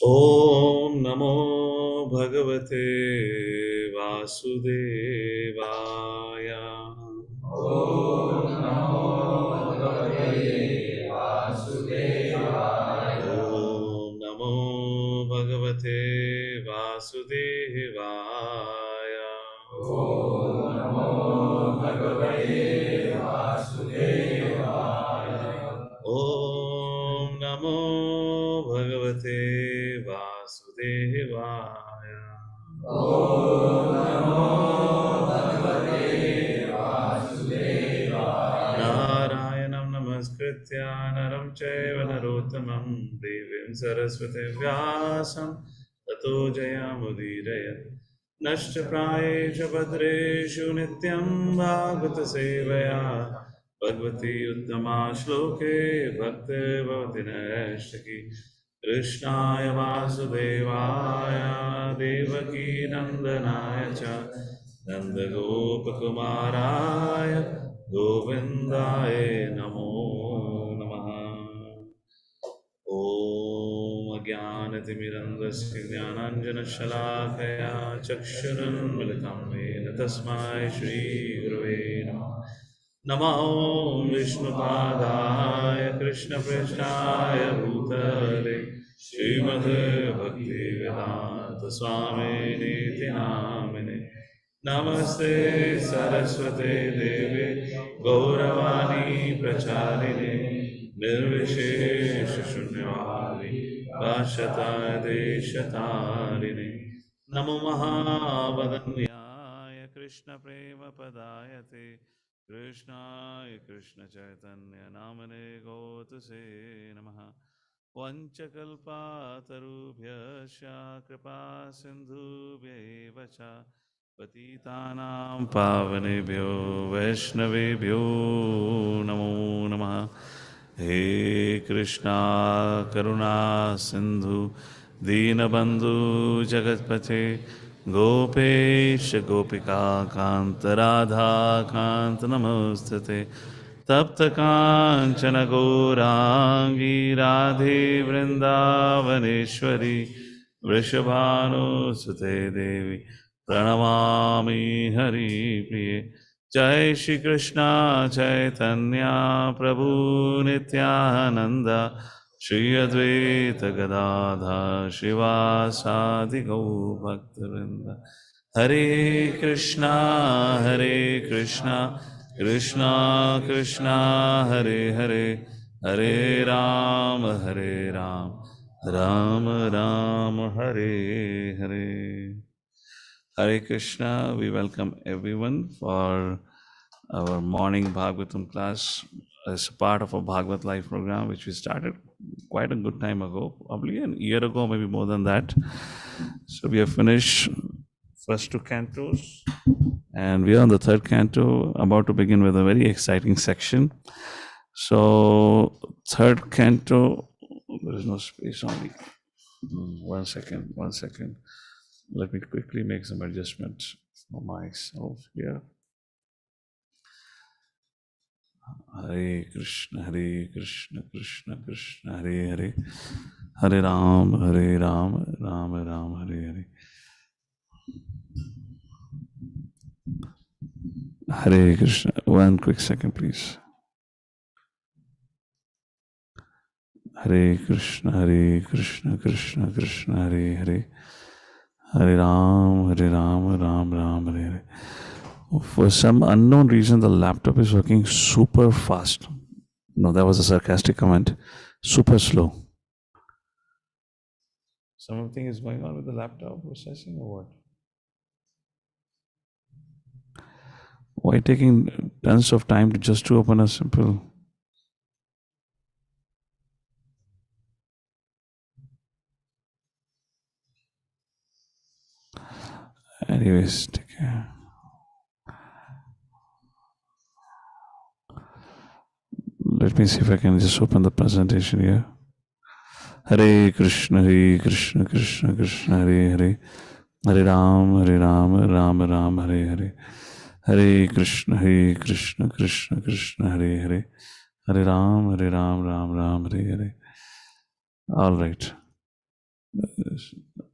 ॐ नमो भगवते वासुदेवाय। ॐ नमो भगवते वासुदेवाय। ॐ नमो भगवते वासुदेवाय। ॐ नमो भगवते वासुदेवाय। ॐ नमो भगवते वासुदेवाय। ॐ नमो भगवते वासुदेवाय। नारायणं नमस्कृत्य नरं चैव नरोत्तमं देवीं सरस्वतीं व्यासं ततो जयमुदीरयत्। नष्टप्रायेषु भद्रेषु नित्यं भागवतसेवया भगवती उत्तमा श्लोके भक्तिर्भवति नैष्टिकी। कृष्णाय वासुदेवाय देवकी नन्दनाय च नन्दगोपकुमाराय गोविन्दाय नमो नमः। ॐ अज्ञानतिमिरन्धस्य ज्ञानाञ्जनशलाकया चक्षुरुन्मिलितं येन तस्मै श्रीगुरवे नमः। नमो विष्णुपादाय कृष्णपृष्ठाय भूतले श्रीमते भक्तिवेदान्त स्वामिनीति नामिने। नमस्ते सरस्वते देवे गौरवाणी प्रचारिणे निर्विशेष शून्यवादी भाषताय देशतारिणे। नमो महावदन्याय कृष्ण प्रेम पदायते कृष्णाय कृष्ण चैतन्य नामने गौतसे नमः। वंचकल्पातरुभ्यश्च कृपा सिन्धुभ्यैव च पतितानां पावनेभ्यो वैष्णवेभ्यो नमो नमः। हे कृष्णा करुणा सिंधु दीनबंधु जगतपते गोपेश गोपिका कांत राधा कांत नमोस्तुते। तप्त कांचन गौरांगी राधे वृंदावनेश्वरी वृषभानुसुते देवी प्रणमामि हरिप्रिये। जय श्री कृष्णा चैतन्य प्रभु नित्यानंद श्री अद्वैत गदाधर श्रीवासादि गौभक्तवृंद। हरे कृष्णा कृष्णा कृष्णा हरे हरे, हरे Ram Ram Ram Hare Hare. Hare Krishna, we welcome everyone for our morning Bhagavatam class as part of a Bhagavat Life program, which we started quite a good time ago, probably a year ago, maybe more than that. So we have finished first two cantos, and we are on the third canto, about to begin with a very exciting section. So, third canto, there is no space only. 1 second, 1 second. Let me quickly make some adjustments for myself here. Hare Krishna, Krishna Krishna, Hare Hare, Hare Ram, Ram Ram, Hare Hare. Hare Krishna. One quick second, please. Hare Krishna, Krishna Krishna, Hare Hare, Hare Ram, Ram Ram, Hare Hare. For some unknown reason, the laptop is working super fast. No, that was a sarcastic comment. Super slow. Something is going on with the laptop processing or what? Why taking tons of time just to open a simple? Anyways, take care. Let me see if I can just open the presentation here. Hare Krishna, Krishna Krishna, Hare Hare, Hare Ram, Ram Ram, Hare Hare. Hare Krishna, Krishna Krishna, Hare Hare, Hare Ram, Ram Ram, Hare Hare. All right.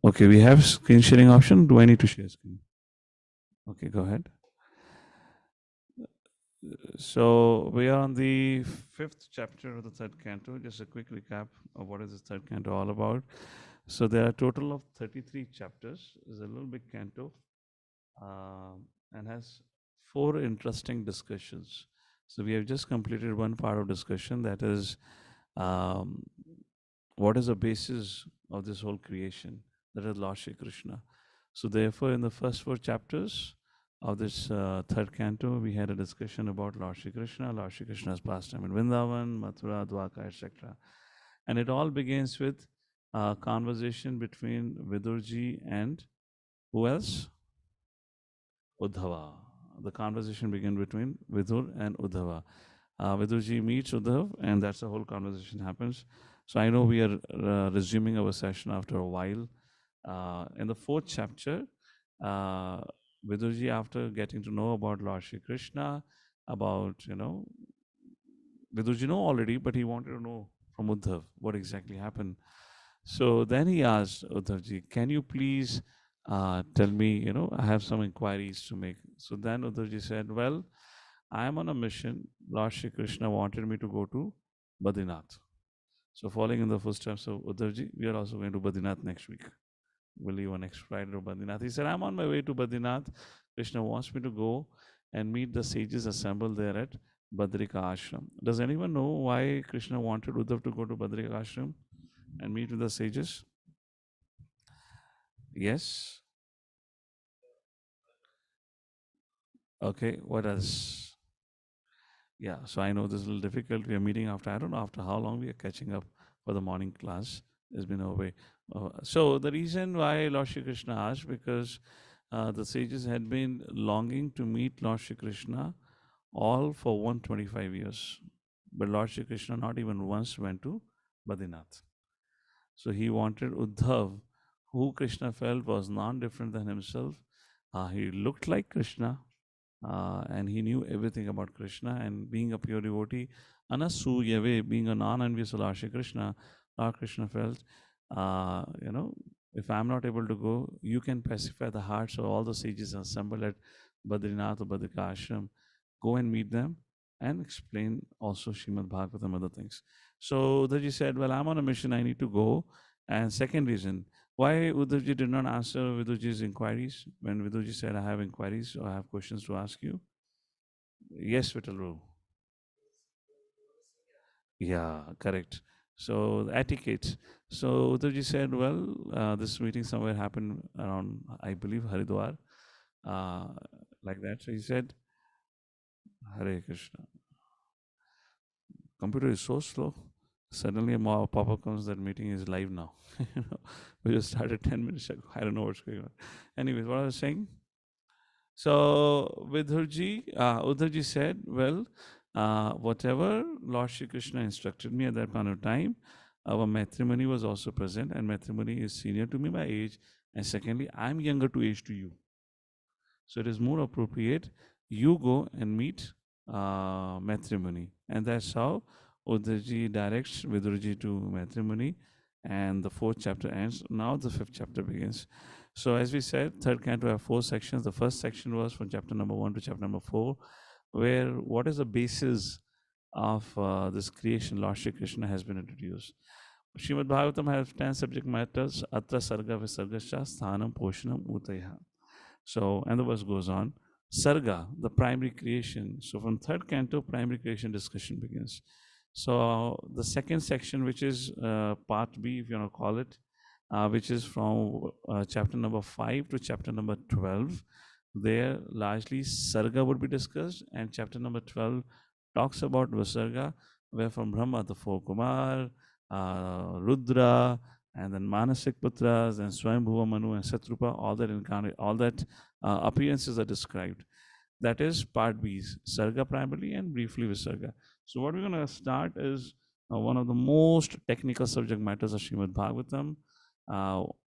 Okay, we have screen sharing option. Do I need to share screen? Okay, go ahead. So we are on the fifth chapter of the third canto. Just a quick recap of what is the third canto all about. So there are a total of 33 chapters. It's a little big canto, and has 4 interesting discussions. So we have just completed one part of discussion, that is, um, what is the basis of this whole creation? That is Lord Shri Krishna. So therefore, in the first 4 chapters of this third canto, we had a discussion about Lord Shri Krishna's pastime in Vrindavan, Mathura, Dwarka, etc. And it all begins with a conversation between Vidurji and who else? Uddhava. The conversation begins between Vidur and Uddhava. Vidurji meets Uddhav, and that's the whole conversation happens. So I know we are resuming our session after a while. In the 4th chapter, Vidurji, after getting to know about Lord Shri Krishna, about, Vidurji know already, but he wanted to know from Uddhav what exactly happened. So then he asked Uddhavji, can you please tell me, I have some inquiries to make. So then Uddhavji said, well, I am on a mission. Lord Shri Krishna wanted me to go to Badrinath. So following in the footsteps of Uddhavji, we are also going to Badrinath next week. We'll leave on next Friday to Badrinath. He said, I'm on my way to Badrinath. Krishna wants me to go and meet the sages assembled there at Badrika Ashram. Does anyone know why Krishna wanted Uddhav to go to Badrika Ashram and meet with the sages? Yes? Okay, what else? Yeah, so I know this is a little difficult. We are meeting after, I don't know after how long we are catching up for the morning class. It's been a way. So the reason why Lord Shri Krishna asked, because the sages had been longing to meet Lord Shri Krishna all for 125 years. But Lord Shri Krishna not even once went to Badrinath. So he wanted Uddhav, who Krishna felt was non-different than himself. He looked like Krishna, and he knew everything about Krishna. And being a pure devotee, Anasuyave, being a non-envious of Lord Shri Krishna, Lord Krishna felt, if I'm not able to go, you can pacify the hearts of all the sages assembled at Badrinath or Badrika Ashram. Go and meet them and explain also Srimad Bhagavatam, other things. So Uddhavji said, well, I'm on a mission, I need to go. And second reason, why Uddhavji did not answer Vidurji's inquiries when Vidurji said, I have inquiries or I have questions to ask you? Yes, Vitalru. Yeah, correct. So etiquette. So Uddhavji said, well, this meeting somewhere happened around, I believe, Haridwar, uh, like that. So he said, Hare Krishna. Computer is so slow. Suddenly a pop-up comes that meeting is live now. We just started 10 minutes ago. I don't know what's going on. Anyways, what I was saying. So Uddhavji said, well, whatever Lord Shri Krishna instructed me at that point of time, our matrimony was also present, and matrimony is senior to me by age, and secondly, I'm younger to age to you. So it is more appropriate you go and meet matrimony. And that's how Uddhavji directs Vidurji to matrimony, and the 4th chapter ends. Now the 5th chapter begins. So as we said, third canto have 4 sections. The first section was from chapter number 1 to chapter number 4, where what is the basis of this creation Lord Shri Krishna has been introduced. Srimad Bhagavatam has 10 subject matters. Atra sarga visargascha sthanam poshanam utaya. So, and the verse goes on. Sarga, the primary creation. So from third canto, primary creation discussion begins. So the second section, which is part B, if you want to call it, which is from chapter number 5 to chapter number 12, there largely Sarga would be discussed, and chapter number 12 talks about Vasarga, where from Brahma, the 4 Kumar, Rudra, and then Manasik Putras, and Swayambhuva Manu, and Satrupa, all that appearances are described. That is part B, Sarga primarily, and briefly Visarga. So what we're going to start is one of the most technical subject matters of Srimad Bhagavatam,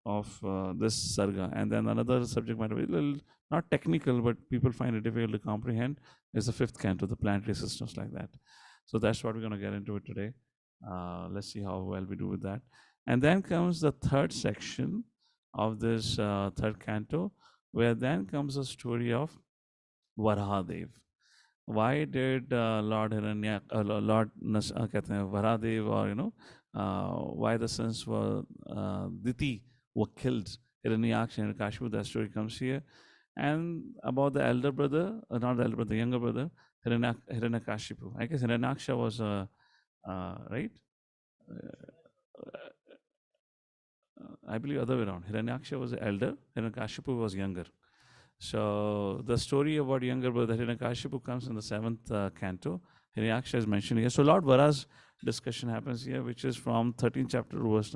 of this Sarga. And then another subject matter, little, not technical, but people find it difficult to comprehend, is the 5th canto, the planetary systems, like that. So that's what we're going to get into it today. Let's see how well we do with that. And then comes the third section of this third canto, where then comes the story of Varahadev. Why did Lord Hiranya, कहते हैं Varahadev, or why the sons were Diti were killed? Hiranyaksha and Hiranyakashipu, that story comes here. And about the elder brother, not the elder brother, the younger brother, Hiranyakashipu. I guess Hiranyaksha was right. I believe other way around. Hiranyaksha was the elder, Hiranyakashipu was younger. So the story about younger brother Hiranyakashipu comes in the 7th canto. Hiranyaksha is mentioned here. So Lord Vara's discussion happens here, which is from 13th chapter, verse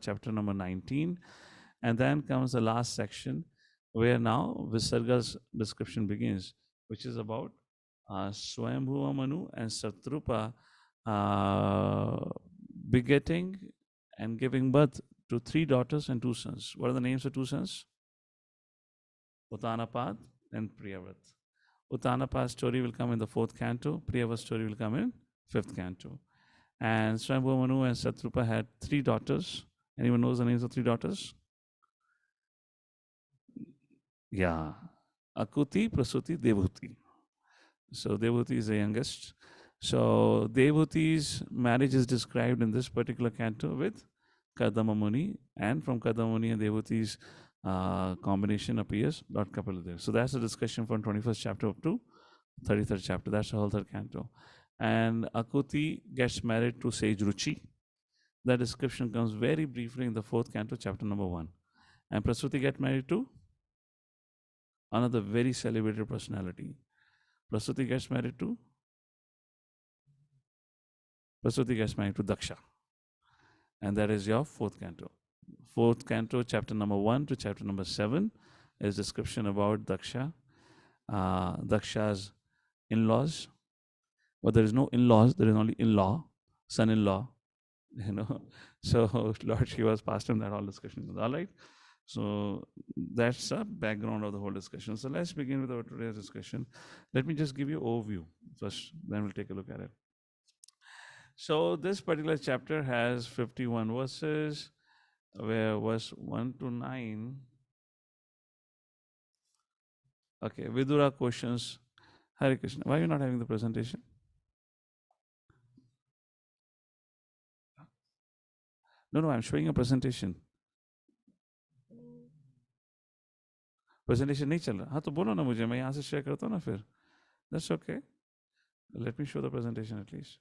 chapter number 19. And then comes the last section, where now Visarga's description begins, which is about Swayambhuva Manu and Satrupa begetting and giving birth to 3 daughters and 2 sons. What are the names of 2 sons? Uttanapad and Priyavrat. Uttanapad's story will come in the 4th canto. Priyavrat's story will come in 5th canto. And Swayambhuva Manu and Satrupa had 3 daughters. Anyone knows the names of 3 daughters? Yeah. Akuti, Prasuti, Devhuti. So Devhuti is the youngest. So Devhuti's marriage is described in this particular canto with Kadama Muni, and from Kadama Muni and Devhuti's combination appears Lord Kapaladev. So that's the discussion from 21st chapter up to 33rd chapter. That's the whole 3rd canto. And Akuti gets married to Sage Ruchi. That description comes very briefly in the 4th canto, chapter number 1. And Prasuti gets married to another very celebrated personality. Prasuti gets married to Daksha. And that is your 4th canto. 4th canto, chapter number 1 to chapter number 7 is description about Daksha. Daksha's in-laws. But there is no in-laws, there is only in-law, son-in-law. So Lord Shiva's passed him that whole discussion. All right. So that's a background of the whole discussion. So let's begin with our today's discussion. Let me just give you an overview first, then we'll take a look at it. So this particular chapter has 51 verses, where verse 1 to 9. Okay, Vidura questions. Hare Krishna. Why are you not having the presentation? No, I'm showing a presentation. Presentation नहीं चल रहा. हाँ तो बोलो ना मुझे, मैं यहाँ से share करता हूँ ना फिर. That's okay. Let me show the presentation at least.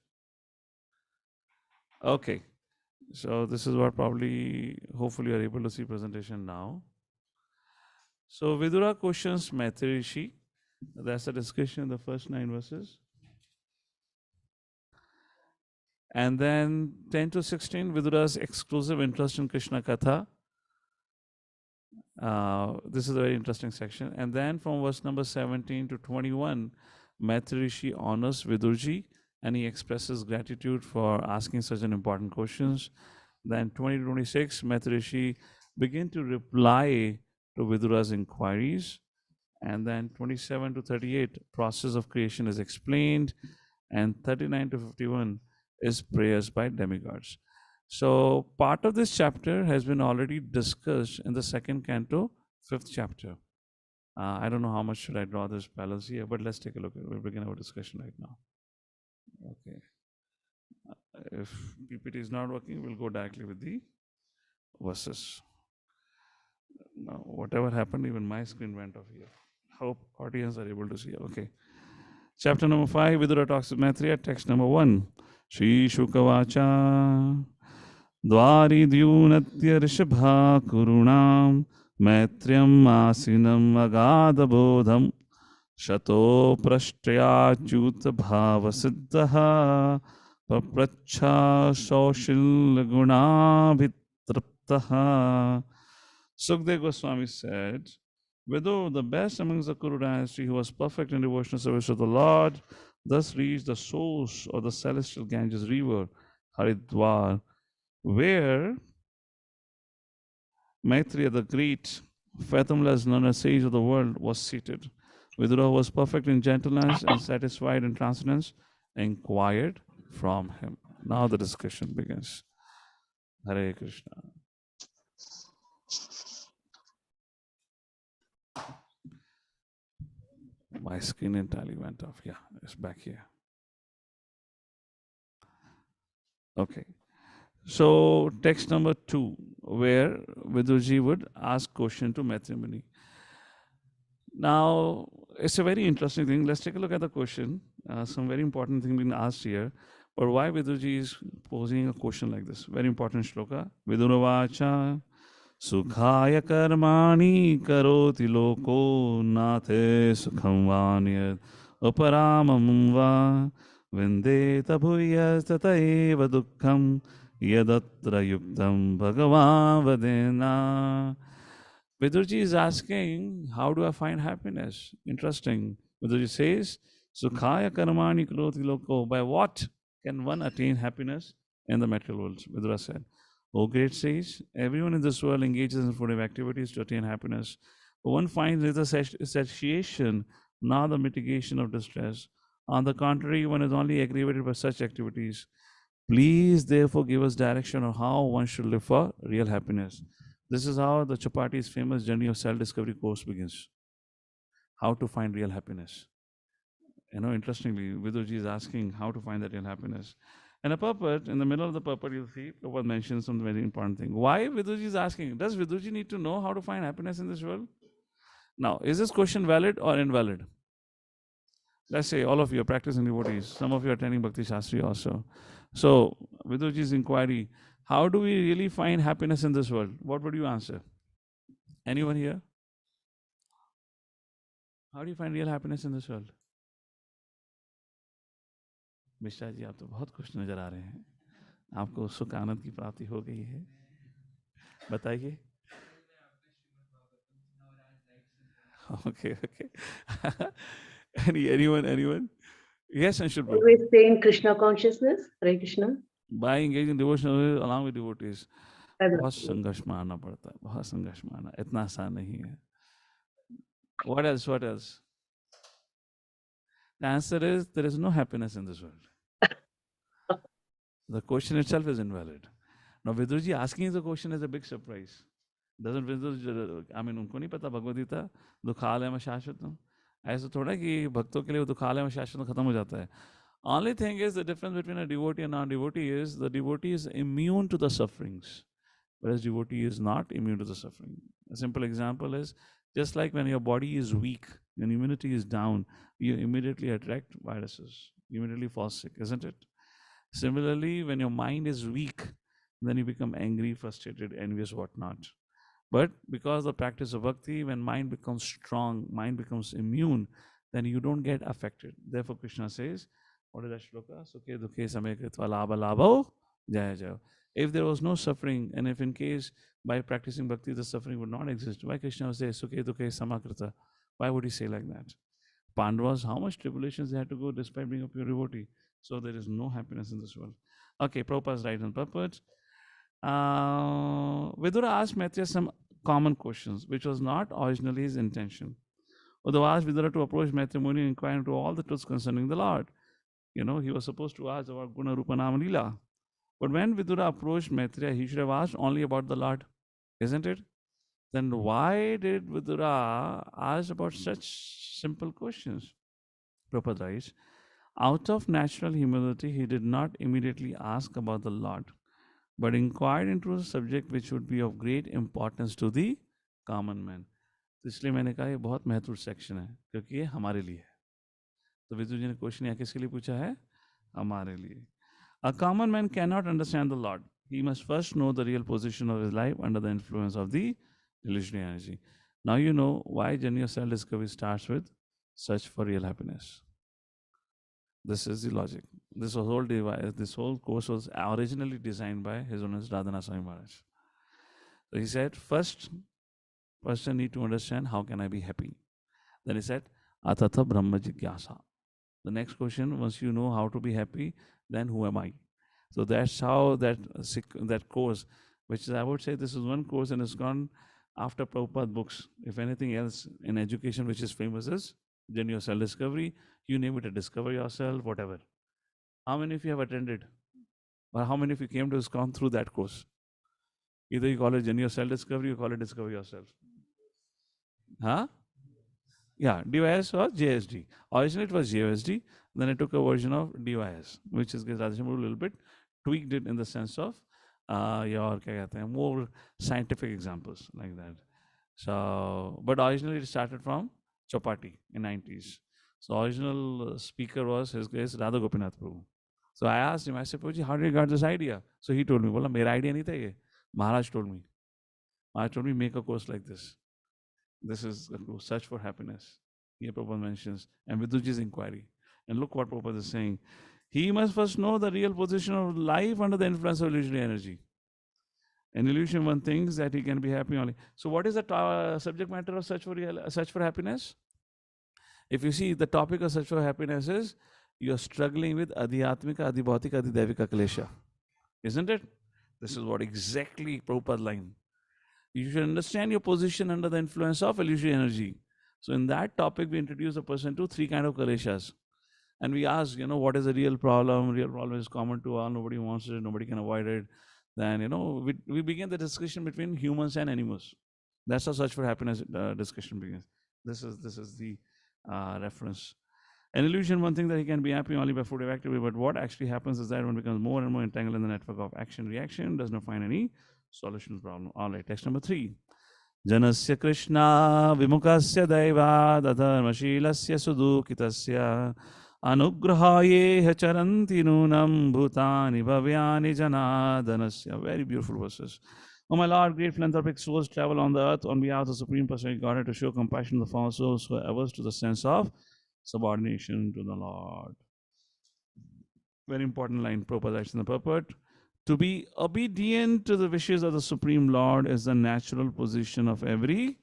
Okay. So this is what probably, hopefully you are able to see presentation now. So Vidura questions Maitri Rishi. That's the discussion in the first 9 verses. And then 10 to 16, Vidura's exclusive interest in Krishna Katha. This is a very interesting section. And then from verse number 17 to 21, Maitri Rishi honors Vidurji and he expresses gratitude for asking such an important questions. Then 20 to 26, Maitri Rishi begin to reply to Vidura's inquiries. And then 27 to 38, process of creation is explained. And 39 to 51 is prayers by demigods. So part of this chapter has been already discussed in the 2nd canto, 5th chapter. I don't know how much should I draw this balance here, but let's take a look. We'll begin our discussion right now. Okay. If PPT is not working, we'll go directly with the verses. Now, whatever happened, even my screen went off here. Hope audience are able to see. Okay. Chapter number 5, Vidura talks with Maitreya, text number 1. Shri Shukavacha Dwari Dyunatya Rishabha Kurunam Maitriyam Asinam Agada Bodham Shato Prashtaya Chuta Bhava Siddhaha Papracha Soshil Gunabhitraptaha. Sukdev Goswami said, Vidu, the best amongst the Kuru dynasty, who was perfect in devotional service to the Lord, thus reached the source of the celestial Ganges river, Haridwar, where Maitreya, the great, fathomless learned sage of the world, was seated. Vidura was perfect in gentleness and satisfied in transcendence, inquired from him. Now the discussion begins. Hare Krishna. My screen entirely went off. Yeah, it's back here. Okay. So text number 2, where Vidurji would ask question to Maitri Muni. Now, it's a very interesting thing. Let's take a look at the question. Some very important thing being asked here. But why Vidurji is posing a question like this? Very important shloka. Viduravacha Sukhaya karmani karoti loko nathe sukham vanyad uparamam va vindeta bhuyas tataiva dukkham yadatra yuktam bhagavan vadena. Vidurji is asking, how do I find happiness? Interesting. Vidurji says, Sukhaya karmani karoti loko. By what can one attain happiness in the material world? Vidura said. O great sage, everyone in this world engages in fruitive activities to attain happiness. But one finds neither satiation nor the mitigation of distress. On the contrary, one is only aggravated by such activities. Please, therefore, give us direction on how one should live for real happiness. This is how the Chapati's famous journey of self-discovery course begins. How to find real happiness. Interestingly, Vidurji is asking how to find that real happiness. And a purport, in the middle of the purport, you'll see Prabhupada mentions some very important thing. Why Vidurji is asking? Does Vidurji need to know how to find happiness in this world? Now, is this question valid or invalid? Let's say all of you are practicing devotees. Some of you are attending Bhakti Shastri also. So, Vidurji's inquiry, how do we really find happiness in this world? What would you answer? Anyone here? How do you find real happiness in this world? Mishra ji आप तो बहुत खुश नजर आ रहे हैं आपको सुख आनंद की प्राप्ति हो गई है बताइए okay anyone yes Anshul bro Always stay in Krishna consciousness. Hare Krishna. by engaging devotional along with devotees And बहुत संघर्ष मारना पड़ता है बहुत संघर्ष मारना इतना आसान नहीं है what else the answer is there is no happiness in this world the question itself is invalid now Vidurji asking the question is a big surprise doesn't Vidurji I mean उनको नहीं पता भगवद गीता दुखालय में शाश्वतम ऐसा थोड़ा कि भक्तों के लिए वो दुखालय में शाश्वत खत्म हो जाता है only thing is the difference between a devotee and non-devotee is the devotee is immune to the sufferings whereas devotee is not immune to the suffering. A simple example is just like when your body is weak, when immunity is down, you immediately attract viruses, you immediately fall sick, isn't it? Similarly, when your mind is weak, then you become angry, frustrated, envious, whatnot. But because the practice of bhakti, when mind becomes strong, mind becomes immune, then you don't get affected. Therefore, Krishna says, what is that shloka? Sukhe dukhe samay kritva labha labho jaya jaya. If there was no suffering, and if in case by practicing bhakti the suffering would not exist, why Krishna would say Sukhe dukhe samakrita? Why would he say like that? Pandavas, how much tribulations they had to go despite being a pure devotee. So there is no happiness in this world. Okay, Prabhupada's right on purpose. Vidura asked Maitreya some common questions, which was not originally his intention. Uddhava asked Vidura to approach Maitreya Muni and inquire into all the truths concerning the Lord. He was supposed to ask about Guna Rupa Nama Lila. But when Vidura approached Maitreya, he should have asked only about the Lord, isn't it? Then why did Vidura ask about such simple questions? Prabhupada writes, out of natural humility, he did not immediately ask about the Lord, but inquired into a subject which would be of great importance to the common man. तो इसलिए मैंने कहा ये बहुत महत्वपूर्ण section है क्योंकि ये हमारे लिए है तो विदुर जी ने क्वेश्चन यहाँ किसके लिए पूछा है हमारे लिए A common man cannot understand the Lord. He must first know the real position of his life under the influence of the illusionary energy. Now you know why journey of self-discovery starts with search for real happiness. This is the logic. This whole course was originally designed by His Holiness Radhanath Swami Maharaj. So he said, first person need to understand how can I be happy. Then he said, Atata Brahma Jigyasa. The next question, once you know how to be happy, then who am I? So that's how that course, which is, I would say this is one course and it's gone after Prabhupada books. If anything else in education which is famous is Journey of Self-Discovery, you name it, to discover yourself, whatever. How many of you have attended? Or how many of you came to ISKCON through that course? Either you call it genuine self-discovery, you call it discover yourself. Huh? Yeah, DYS or JSD. Originally it was JSD, then I took a version of DYS, which is Radhesham a little bit tweaked it in the sense of your kya kehte hain, more scientific examples like that. So, but originally it started from Chopati in 90s. So original speaker was his case Radha Gopinath Prabhu. So I asked him, I said, Prabhuji, how did you got this idea? So he told me, bola, mera idea nahi tha ye. Maharaj told me. Maharaj told me, make a course like this. This is a search for happiness. Here Prabhupada mentions, and Viduji's inquiry. And look what Prabhupada is saying. He must first know the real position of life under the influence of illusionary energy. An illusion one thinks that he can be happy only. So what is the subject matter of search for happiness? If you see, the topic of search for happiness is you're struggling with adhyatmika, adhibhautika, adhidevika klesha. Isn't it? This is what exactly Prabhupada line. You should understand your position under the influence of illusory energy. So in that topic, we introduce a person to three kind of kaleshas. And we ask, what is the real problem? Real problem is common to all. Nobody wants it. Nobody can avoid it. Then, we begin the discussion between humans and animals. That's how search for happiness discussion begins. This is the reference. An illusion, one thing that he can be happy only by fruitive activity, but what actually happens is that one becomes more and more entangled in the network of action-reaction, does not find any solution to the problem. All right, text number 3. Janasya Krishna vimukasya daivad adharmashilasya sudukitasya anugrahaye charanti nunam bhutani bhavyani janadanasya. Very beautiful verses. Oh my Lord, great philanthropic souls travel on the earth on behalf of the Supreme Personality Godhead to show compassion to the fallen souls who are averse to the sense of subordination to the Lord. Very important line, Prabhupada writes in the purport. To be obedient to the wishes of the Supreme Lord is the natural position of every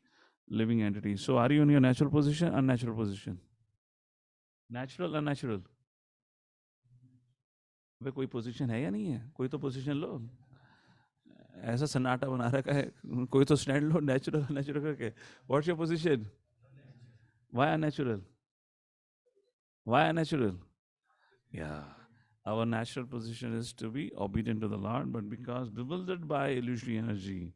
living entity. So are you in your natural position, unnatural position? Natural, unnatural? वे कोई position है या नहीं है? कोई तो position लो. ऐसा सन्नाटा बना रखा है, कोई तो स्टैंड लो, नेचुरल नेचुरल करके. What's your position? Why unnatural? Why unnatural? Yeah. Our natural position is to be obedient to the Lord, but because bewildered by illusory energy.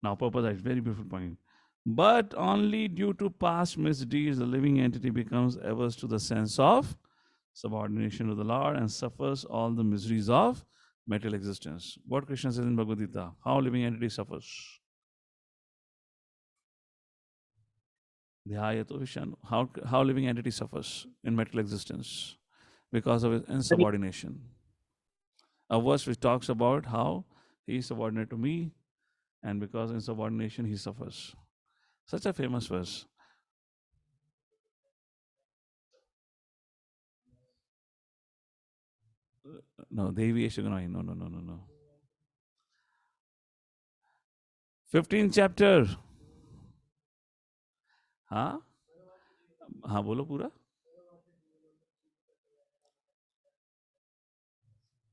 Now, Prabhupada writes, very beautiful point. But only due to past misdeeds, the living entity becomes averse to the sense of subordination to the Lord and suffers all the miseries of material existence. What Krishna says in Bhagavad Gita, how living entity suffers? How living entity suffers in material existence because of his insubordination. A verse which talks about how he is subordinate to me, and because of insubordination he suffers. Such a famous verse. No, Devi Eshaganai. No. 15th chapter. हाँ हाँ बोलो पूरा.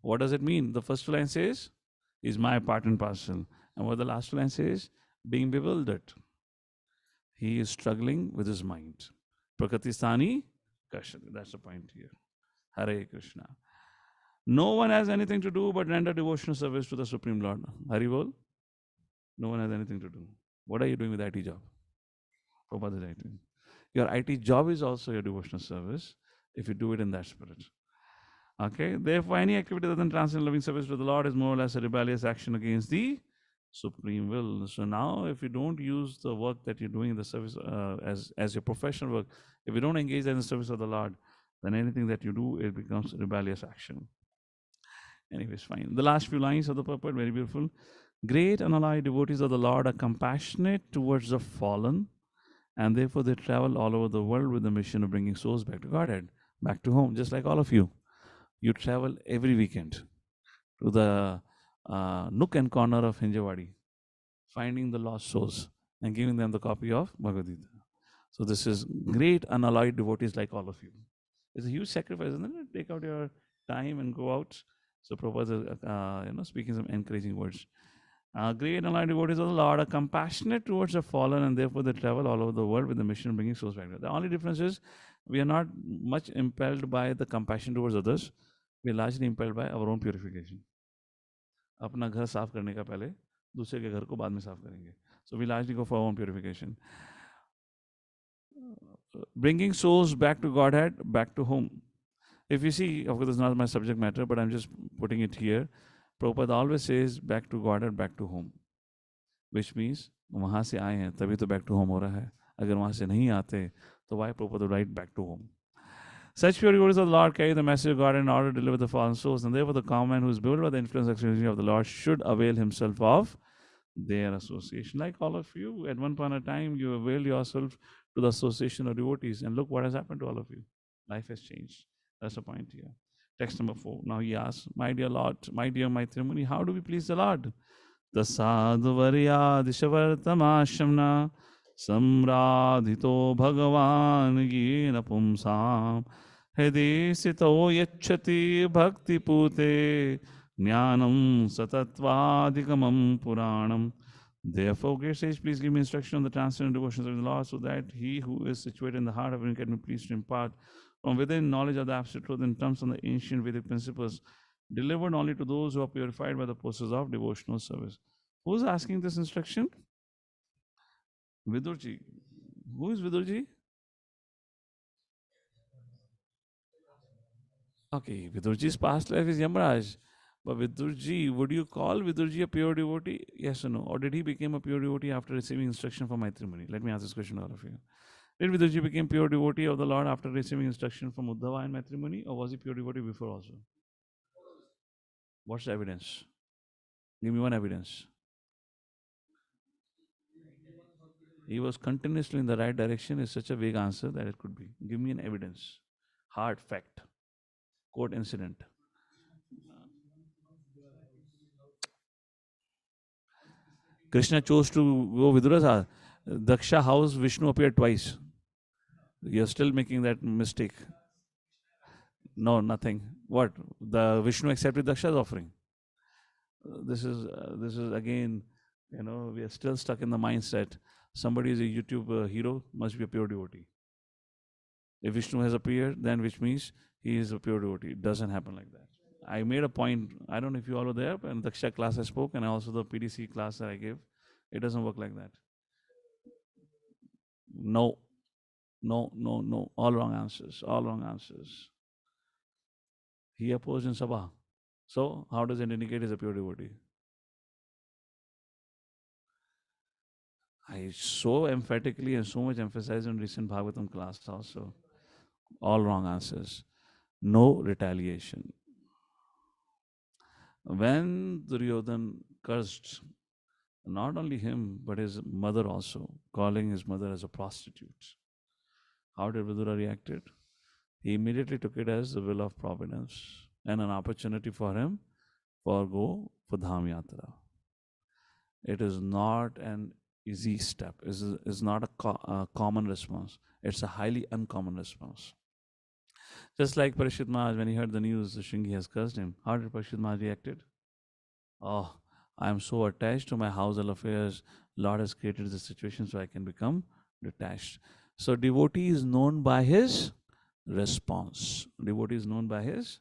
What does it mean? The first line says, is my part and parcel. And what the last line says, being bewildered. He is struggling with his mind. Prakatistani Kashati. That's the point here. Hare Krishna. No one has anything to do but render devotional service to the Supreme Lord. Hari Bol. No one has anything to do. What are you doing with IT job? Prabhupada is writing. Your IT job is also your devotional service if you do it in that spirit. Okay, therefore, any activity other than transcendental loving service to the Lord is more or less a rebellious action against the Supreme Will. So now, if you don't use the work that you're doing in the service as your professional work, if you don't engage in the service of the Lord, then anything that you do, it becomes rebellious action. Anyways, fine. The last few lines of the purport, very beautiful. Great unalloyed devotees of the Lord are compassionate towards the fallen, and therefore they travel all over the world with the mission of bringing souls back to Godhead, back to home, just like all of you. You travel every weekend to the nook and corner of Hinjawadi, finding the lost souls and giving them the copy of Bhagavad Gita. So this is great unalloyed devotees like all of you. It's a huge sacrifice, isn't it? Take out your time and go out. So Prabhupada is speaking some encouraging words. Great unalloyed devotees of the Lord are compassionate towards the fallen, and therefore they travel all over the world with the mission of bringing souls back. The only difference is we are not much impelled by the compassion towards others. We are largely impelled by our own purification. अपना घर साफ करने का पहले दूसरे के घर को बाद में साफ करेंगे. So we largely go for our own purification. Bringing souls back to Godhead, back to home. If you see, of course, this is not my subject matter, but I'm just putting it here. Prabhupada always says back to Godhead, back to home, which means वहाँ से आए हैं तभी तो back to home हो रहा है. अगर वहाँ से नहीं आते तो why Prabhupada write back to home? Such pure devotees of the Lord carry the message of God in order to deliver the fallen souls, and therefore the common man who is bewildered by the influence and activity of the Lord should avail himself of their association. Like all of you, at one point in time, you avail yourself to the association of devotees, and look what has happened to all of you. Life has changed. That's the point here. Text number 4. Now he asks, my dear Lord, my dear Maitri Muni, how do we please the Lord? Tasadvarya samradhito bhagavan yena pumsam hedesito yachati bhakti pute jnanam satattvadikamam puranam. Therefore, great sage, please give me instruction on the transcendental devotions of the Lord, so that he who is situated in the heart of heaven can be pleased to impart from within knowledge of the absolute truth in terms of the ancient Vedic principles, delivered only to those who are purified by the process of devotional service. Who is asking this instruction? Vidurji. Who is Vidurji? Okay, Vidurji's past life is Yamaraj. But Vidurji, would you call Vidurji a pure devotee? Yes or no? Or did he become a pure devotee after receiving instruction from Maitri Muni? Let me ask this question to all of you. Did Vidurji become pure devotee of the Lord after receiving instruction from Uddhava and Maitri Muni? Or was he pure devotee before also? What's the evidence? Give me one evidence. He was continuously in the right direction is such a vague answer that it could be. Give me an evidence. Hard fact. Quote incident. Krishna chose to go Vidura's. Daksha house, Vishnu appeared twice. You're still making that mistake. No, nothing. What? The Vishnu accepted Daksha's offering. This is again, we are still stuck in the mindset. Somebody is a YouTube hero, must be a pure devotee. If Vishnu has appeared, then which means he is a pure devotee. It doesn't happen like that. I made a point. I don't know if you all were there, but in the Daksha class I spoke, and also the PDC class that I gave. It doesn't work like that. No, no, no, no. All wrong answers. All wrong answers. He opposed in Sabha. So, how does it indicate he's a pure devotee? I so emphatically and so much emphasized in recent Bhagavatam class also. All wrong answers. No retaliation. When Duryodhan cursed not only him, but his mother also, calling his mother as a prostitute, how did Vidura react it? He immediately took it as the will of providence and an opportunity for him for go for Dham Yatra. It is not an easy step. It is not a common response. It's a highly uncommon response. Just like Parishit Maharaj, when he heard the news, Shringi has cursed him. How did Parishit Maharaj reacted? Oh, I am so attached to my household affairs. Lord has created this situation so I can become detached. So devotee is known by his response. Devotee is known by his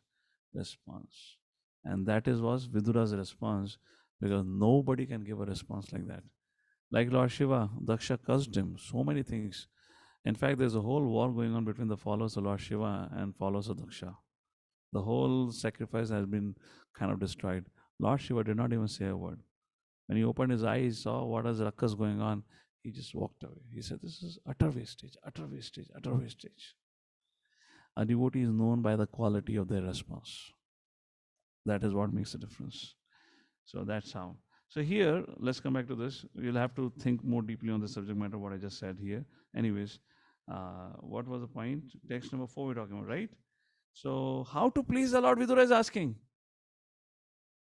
response. And that was Vidura's response, because nobody can give a response like that. Like Lord Shiva, Daksha cursed him, so many things. In fact, there's a whole war going on between the followers of Lord Shiva and followers of Daksha. The whole sacrifice has been kind of destroyed. Lord Shiva did not even say a word. When he opened his eyes, saw what is ruckus going on, he just walked away. He said, this is utter wastage, utter wastage, utter wastage. A devotee is known by the quality of their response. That is what makes a difference. So that's how. So here, let's come back to this. You'll have to think more deeply on the subject matter, what I just said here. Anyways, what was the point? Text number 4 we're talking about, right? So how to please the Lord, Vidura is asking.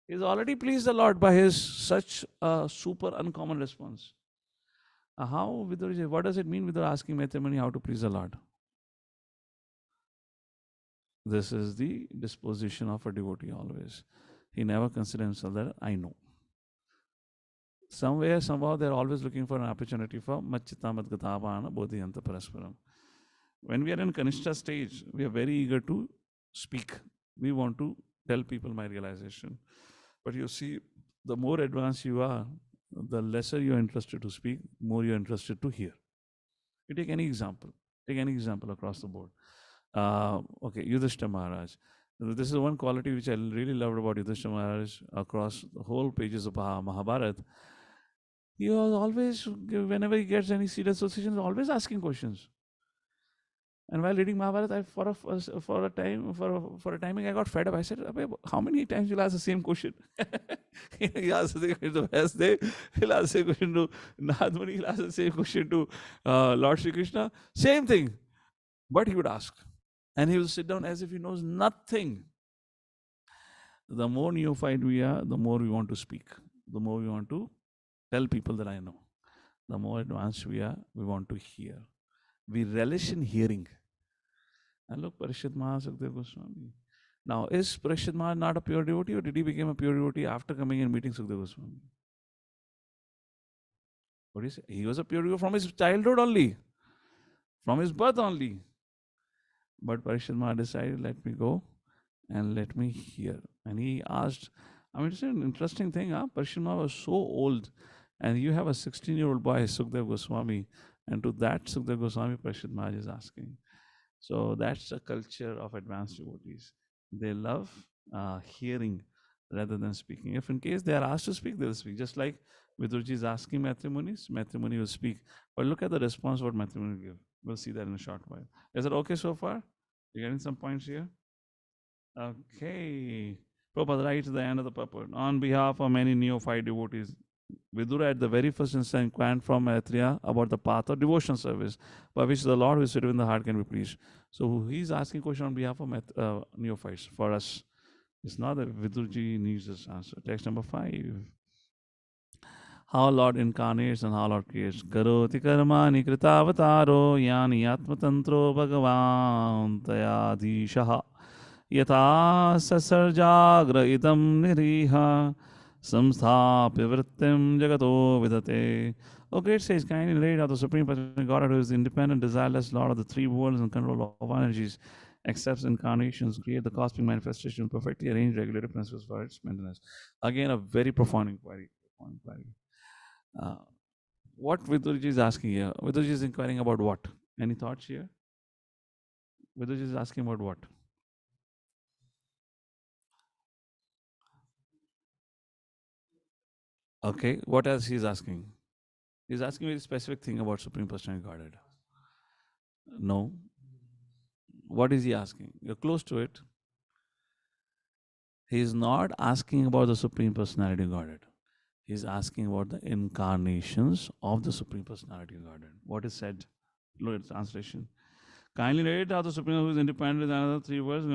He's already pleased the Lord by his such a super uncommon response. How, Vidura, what does it mean, Vidura asking Maitri Muni how to please the Lord? This is the disposition of a devotee always. He never considers himself that I know. Somewhere, somehow, they're always looking for an opportunity for Machita Madgatavana Bodhiyanta Parasparam. When we are in Kanishta stage, we are very eager to speak. We want to tell people my realization. But you see, the more advanced you are, the lesser you're interested to speak, more you're interested to hear. You take any example. Take any example across the board. Okay, Yudhishthira Maharaj. This is one quality which I really loved about Yudhishthira Maharaj across the whole pages of Mahabharata. He was always, whenever he gets any serious association, always asking questions. And while reading Mahabharata, for a timing, I got fed up. I said, how many times you'll ask the same question? He asked the question to Vyasdev, he'll ask the same question to Nadmani, he'll ask the same question to Lord Sri Krishna. Same thing. But he would ask. And he will sit down as if he knows nothing. The more neophyte we are, the more we want to speak. The more we want to tell people that I know. The more advanced we are, we want to hear. We relish in hearing. And look, Parishad Maharaj Sukdev Goswami. Now, is Parishad Maharaj not a pure devotee, or did he become a pure devotee after coming and meeting Sukdev Goswami? What do you say? He was a pure devotee from his childhood only, from his birth only. But Parishad Maharaj decided, let me go and let me hear. And he asked, I mean, it's an interesting thing, huh? Parishad Maharaj was so old, and you have a 16-year-old boy, Sukdev Goswami, and to that Sukdev Goswami, Parishad Maharaj is asking. So that's a culture of advanced devotees. They love hearing rather than speaking. If in case they are asked to speak, they will speak. Just like Vidurji is asking Maitri Muni will speak. But look at the response what Maitri Muni will give. We'll see that in a short while. Is it okay so far? You getting some points here? Okay. Prabhupada, right to the end of the purport. On behalf of many neophyte devotees, Vidura at the very first instant inquired from Maitreya about the path of devotion service, by which the Lord who is seated in the heart can be pleased. So he's asking question on behalf of neophytes for us. It's not that Vidurji needs this answer. Text number 5. How Lord incarnates and how Lord creates. Karoti karmani kritavataro yani atmatantro bhagavan tayadishaha yatha sasarjagra idam niriha samsthapya vrittim jagato vidate. O great sage, kindly narrate how the Supreme Personality Godhead, who is the independent, desireless Lord of the three worlds and control of all energies, accepts incarnations, create the cosmic manifestation, perfectly arranged regulated principles for its maintenance. Again, a very profound inquiry. What Vidurji is asking here? Vidurji is inquiring about what? Any thoughts here? Vidurji is asking about what? Okay, what else he is asking? He is asking a very specific thing about Supreme Personality Godhead. No. What is he asking? You're close to it. He is not asking about the Supreme Personality Godhead. He is asking about the incarnations of the Supreme Personality Godhead. What is said? Look at the translation. Kindly narrate how the Supreme, who is independent in another three words,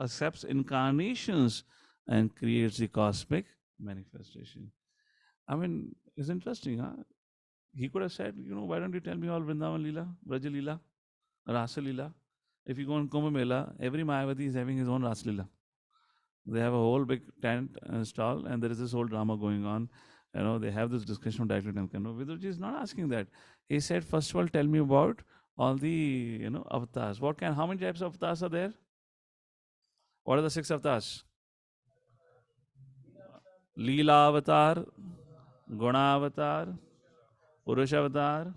accepts incarnations and creates the cosmic manifestation. I mean, it's interesting, huh? He could have said, why don't you tell me all Vrindavan Leela, Vraja Leela, Rasa Leela? If you go on Kumbh Mela, every Mayavati is having his own Rasa Leela. They have a whole big tent and stall, and there is this whole drama going on. They have this discussion directly. Vidurji is not asking that. He said, first of all, tell me about all the avatars. How many types of avatars are there? What are the 6 avatars? Leela avatar, Guna avatar, Purusha avatar,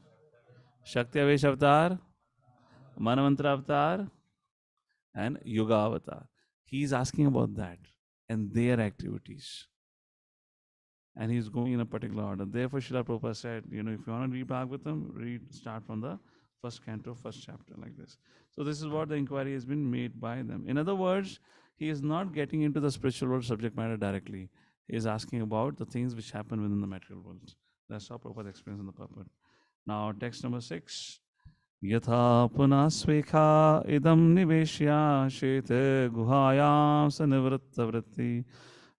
Shakti Avesh avatar, Manamantra avatar, and Yoga avatar. He is asking about that and their activities. And he's going in a particular order. Therefore, Srila Prabhupada said, if you want to read Bhagavatam, start from the first canto, first chapter, like this. So this is what the inquiry has been made by them. In other words, he is not getting into the spiritual world subject matter directly. He is asking about the things which happen within the material world. That's how Prabhupada explains in the purport. Now, text number 6. Yatha puna svekha idam niveshya shete guhayam sanivritta vritti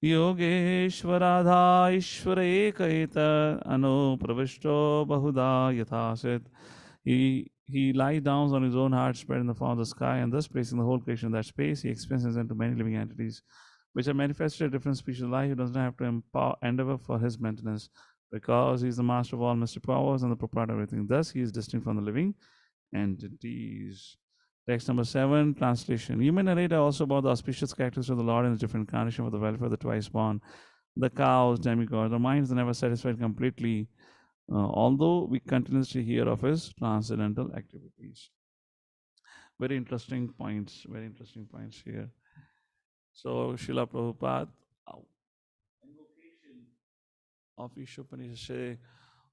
Yogeshwaradha Ishvara Ekaita Ano Pravishto Bahuda Yathasit. He lies down on his own heart spread in the form of the sky, and thus placing the whole creation in that space, he expands into many living entities, which are manifested at different species of life. He does not have to endeavor for his maintenance, because he is the master of all mystic powers and the proprietor of everything. Thus, he is distinct from the living entities. Text number 7, translation. You may narrate also about the auspicious characters of the Lord in the different incarnation for the welfare of the twice born. the cows, demigods. Our minds are never satisfied completely, although we continuously hear of his transcendental activities. Very interesting points. Very interesting points here. So, Srila Prabhupada, invocation of Ishopanishad say,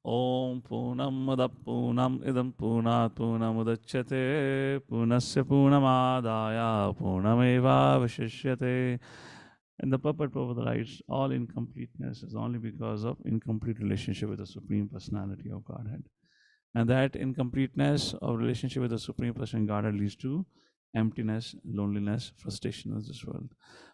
Om Poonam Mada Poonam Idam Poonat Poonamudachyate Poonasya Poonamadaya Poonameva Vishishyate. And the purport Prabhupada writes, all incompleteness is only because of incomplete relationship with the Supreme Personality of Godhead. And that incompleteness of relationship with the Supreme Person Godhead leads to emptiness, loneliness, frustration of this world.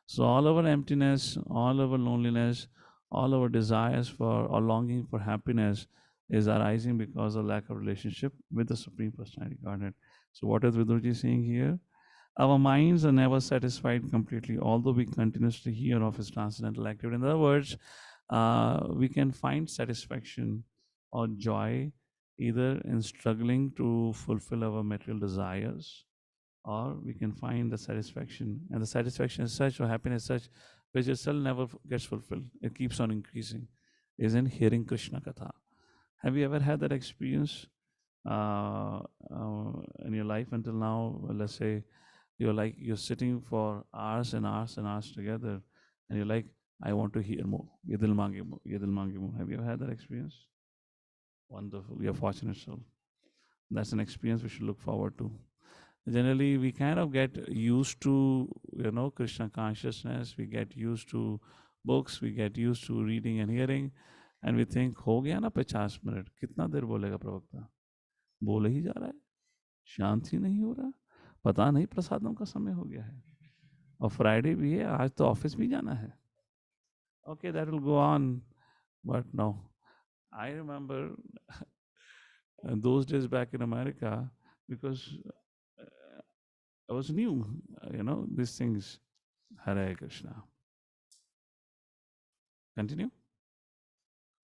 So all our emptiness, all our loneliness, all our desires for or longing for happiness is arising because of lack of relationship with the Supreme Personality Godhead. So what is Vidurji saying here? Our minds are never satisfied completely, although we continuously hear of his transcendental activity. In other words, we can find satisfaction or joy either in struggling to fulfill our material desires, or we can find the satisfaction. And the satisfaction is such, or happiness such, which itself never gets fulfilled. It keeps on increasing, is in hearing Krishna Katha. Have you ever had that experience in your life until now? Let's say you're sitting for hours and hours and hours together, and you're like, I want to hear more. Ye dil mange more. Ye dil mange more. Have you ever had that experience? Wonderful. You're fortunate soul. That's an experience we should look forward to. Generally, we kind of get used to, Krishna consciousness. We get used to books. We get used to reading and hearing. And we think, हो गया ना 50 minute, कितना देर बोलेगा प्रवक्ता? बोल ही जा रहा है, शांति नहीं हो रहा, पता नहीं प्रसादम का समय हो गया है, और फ्राइडे भी है, आज तो ऑफिस भी जाना है. Okay, that will go on, but no. I remember those days back in America, because I was new, these things. Hare Krishna. Continue?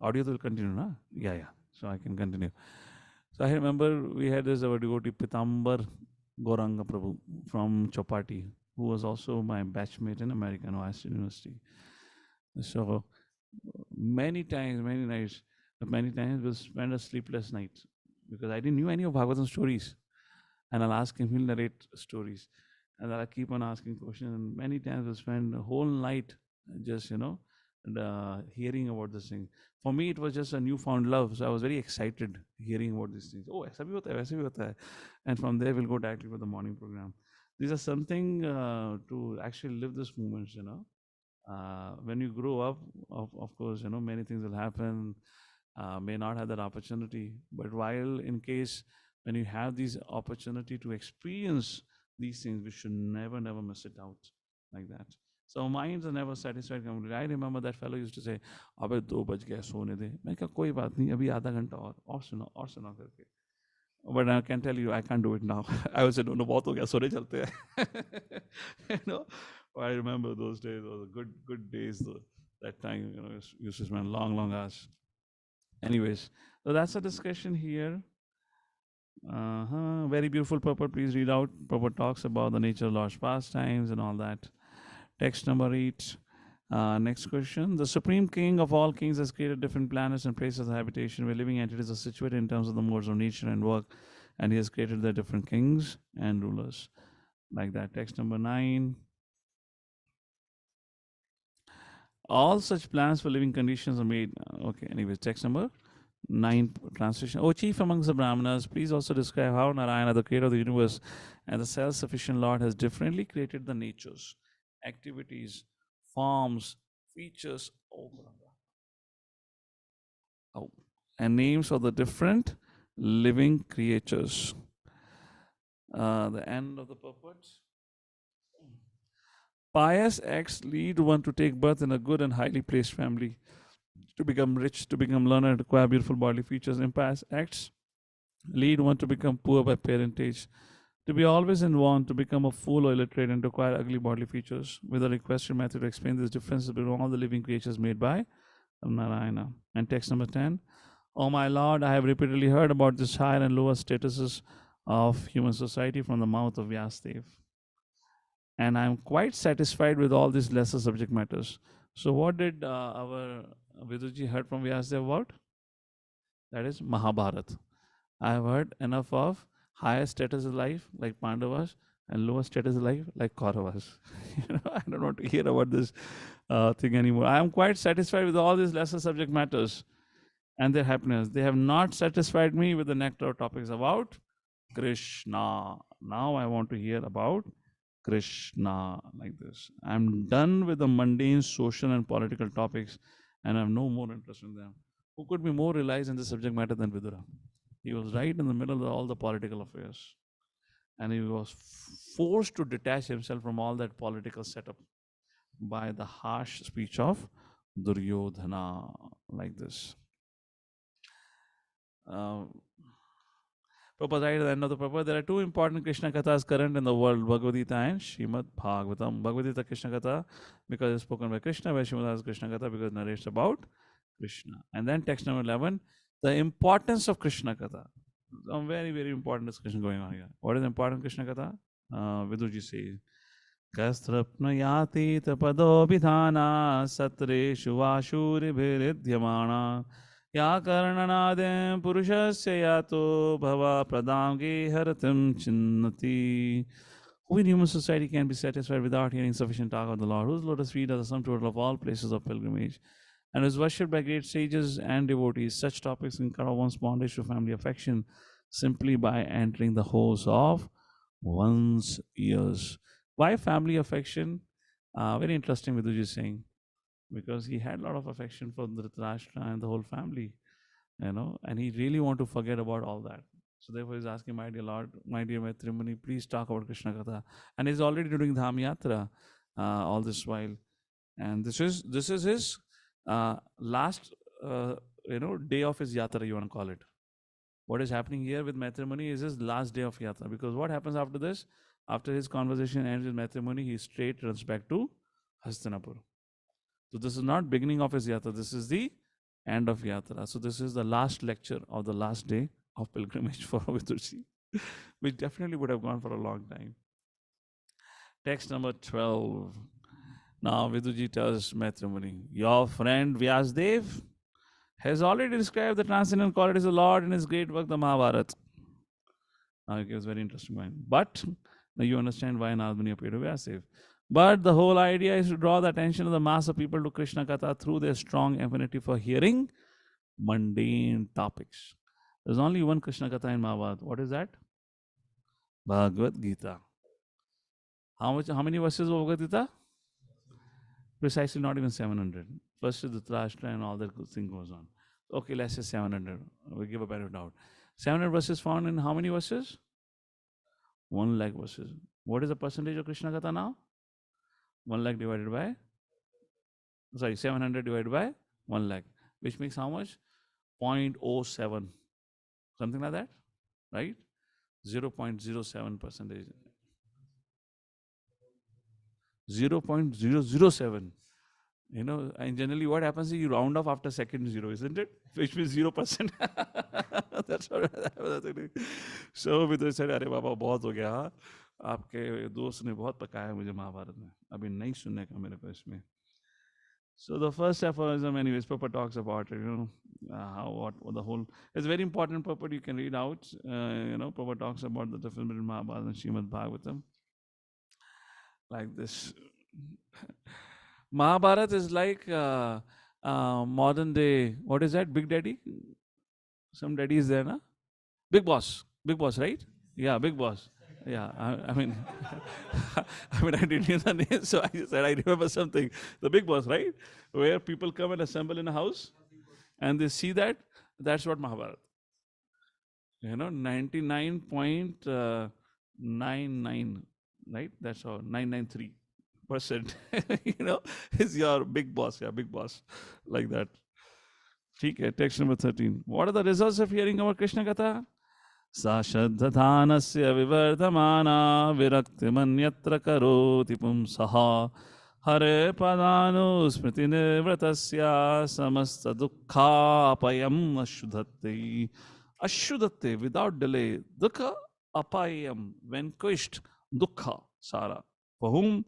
Audio will continue, na? Yeah. So I can continue. So I remember we had this our devotee Pitambar Gauranga Prabhu from Chopati, who was also my batchmate in American Western University. So many times we'll spend a sleepless night because I didn't know any of Bhagavatam stories. And I'll ask him, he'll narrate stories. And I'll keep on asking questions. And many times we'll spend the whole night just, hearing about this thing. For me, it was just a newfound love. So I was very excited hearing about these things. Oh, aisa bhi hota hai, waisa bhi hota hai. And from there, we'll go directly for the morning program. These are something to actually live this moments, when you grow up, of course, many things will happen, may not have that opportunity. But while in case when you have these opportunity to experience these things, we should never miss it out like that. So our minds are never satisfied completely. I remember that fellow used to say, "अबे 2 बज गया, सोने दे." मैं कहा कोई बात नहीं, अभी आधा घंटा और सुना करके. But I can tell you, I can't do it now. I would say, no, बहुत हो गया, सोने चलते हैं. I remember those days, those good days. That time, used to spend long hours. Anyways, so that's a discussion here. Very beautiful purport. Please read out. Purport talks about the nature of Lord's pastimes and all that. Text number 8. Next question. The Supreme King of all kings has created different planets and places of habitation where living entities are situated in terms of the modes of nature and work, and he has created the different kings and rulers. Like that. Text number 9. All such plans for living conditions are made. Okay, anyways, text number 9 translation. O chief amongst the Brahmanas, please also describe how Narayana, the creator of the universe, and the self-sufficient Lord has differently created the natures, activities, forms, features, and names of the different living creatures. The end of the purport. Pious acts lead one to take birth in a good and highly placed family, to become rich, to become learned, and acquire beautiful bodily features. Impious acts lead one to become poor by parentage, to be always in want, to become a fool or illiterate, and to acquire ugly bodily features. With a requested method to explain these differences between all the living creatures made by Narayana. And text number 10. Oh my Lord, I have repeatedly heard about this higher and lower statuses of human society from the mouth of Vyasadeva. And I am quite satisfied with all these lesser subject matters. So what did our Viduji heard from Vyasadeva about? That is Mahabharata. I have heard enough of higher status of life like Pandavas and lower status of life like Kauravas. I don't want to hear about this thing anymore. I am quite satisfied with all these lesser subject matters and their happiness. They have not satisfied me with the nectar topics about Krishna. Now I want to hear about Krishna like this. I'm done with the mundane social and political topics and I have no more interest in them. Who could be more realized in the subject matter than Vidura? He was right in the middle of all the political affairs. And he was forced to detach himself from all that political setup by the harsh speech of Duryodhana, like this. Prabhupada right at the end of the Prabhupada, there are two important Krishna Kathas current in the world, Bhagavad Gita and Srimad Bhagavatam. Bhagavad Gita Krishna Katha because it's spoken by Krishna, where Srimad is Krishna Katha because it narrates about Krishna. And then text number 11, the importance of Krishna Katha. Some very, very important discussion going on here. What is important Krishna Katha? Viduji says, Kastrapnayati tapado vidhana satreshu vashuribhiridhyamana ya karananadem purushasya yato bhava pradamge haratim chinnati. Who in human society can be satisfied without hearing sufficient talk of the Lord, whose lotus feet are the sum total of all places of pilgrimage, and is worshipped by great sages and devotees? Such topics can cut off one's bondage to family affection simply by entering the halls of one's ears. Why family affection? Very interesting, Viduji is saying, because he had a lot of affection for Dhritarashtra and the whole family, and he really want to forget about all that. So therefore he's asking, my dear Lord, my dear Maitrimuni, please talk about Krishna Katha. And he's already doing Dham Yatra all this while. And this is his last day of his yatra, you want to call it. What is happening here with Maitrimuni is his last day of yatra, because what happens after this? After his conversation ends with Maitrimuni, he straight runs back to Hastinapur. So this is not beginning of his yatra, this is the end of yatra. So this is the last lecture of the last day of pilgrimage for Viduji, which definitely would have gone for a long time. Text number 12. Now Viduji tells Maitrimuni, your friend Vyasadeva has already described the transcendent qualities of the Lord in his great work, the Mahabharata. Now it gives very interesting point. But now you understand why Narad appeared to Vyasadeva. But the whole idea is to draw the attention of the mass of people to Krishna Katha through their strong affinity for hearing mundane topics. There's only one Krishna Katha in Mahabharata. What is that? Bhagavad Gita. How many verses of Bhagavad Gita? Precisely not even 700. First is the Dhritarashtra and all that good thing goes on. Okay, let's say 700. We give a better doubt. 700 verses found in how many verses? 1 lakh verses. What is the percentage of Krishna Katha now? 1 lakh divided by, 700 divided by 1 lakh, which makes how much? 0.07. Something like that, right? 0.07 percentage. 0.007. And generally what happens is you round off after second zero, isn't it? Which means 0%. That's what happened. So Vidura said, अरे बाबा बहुत हो गया, आपके दोस्त ने बहुत पकाया मुझे महाभारत में, अभी नहीं सुनने का मेरे को इसमें. So the first aphorism, anyways, Prabhupada talks about it, how what the whole, it's very important, Prabhupada, you can read out, Prabhupada talks about the difference between Mahabharata and Srimad Bhagavatam, like this. Mahabharata is like modern day, what is that, Big Daddy? Some daddy is there, na? Big Boss, right? Yeah, Big Boss. Yeah, I mean, I didn't hear the name, so I said I remember something. The Big Boss, right? Where people come and assemble in a house, and they see that. That's what Mahabharata. 99.99, right? That's how 993%. Is your Big Boss. Yeah, Big Boss, like that. Okay, text number 13. What are the results of hearing our Krishna Katha? Sa shaddhadanasya vivardhamana viraktimanyatra karoti pumsaha hare padanu smriti nivratasya samasta dukkha apayam ashuddhate. Ashuddhate, without delay. Dukkha apayam, vanquished. Dukkha, Sara. For whom?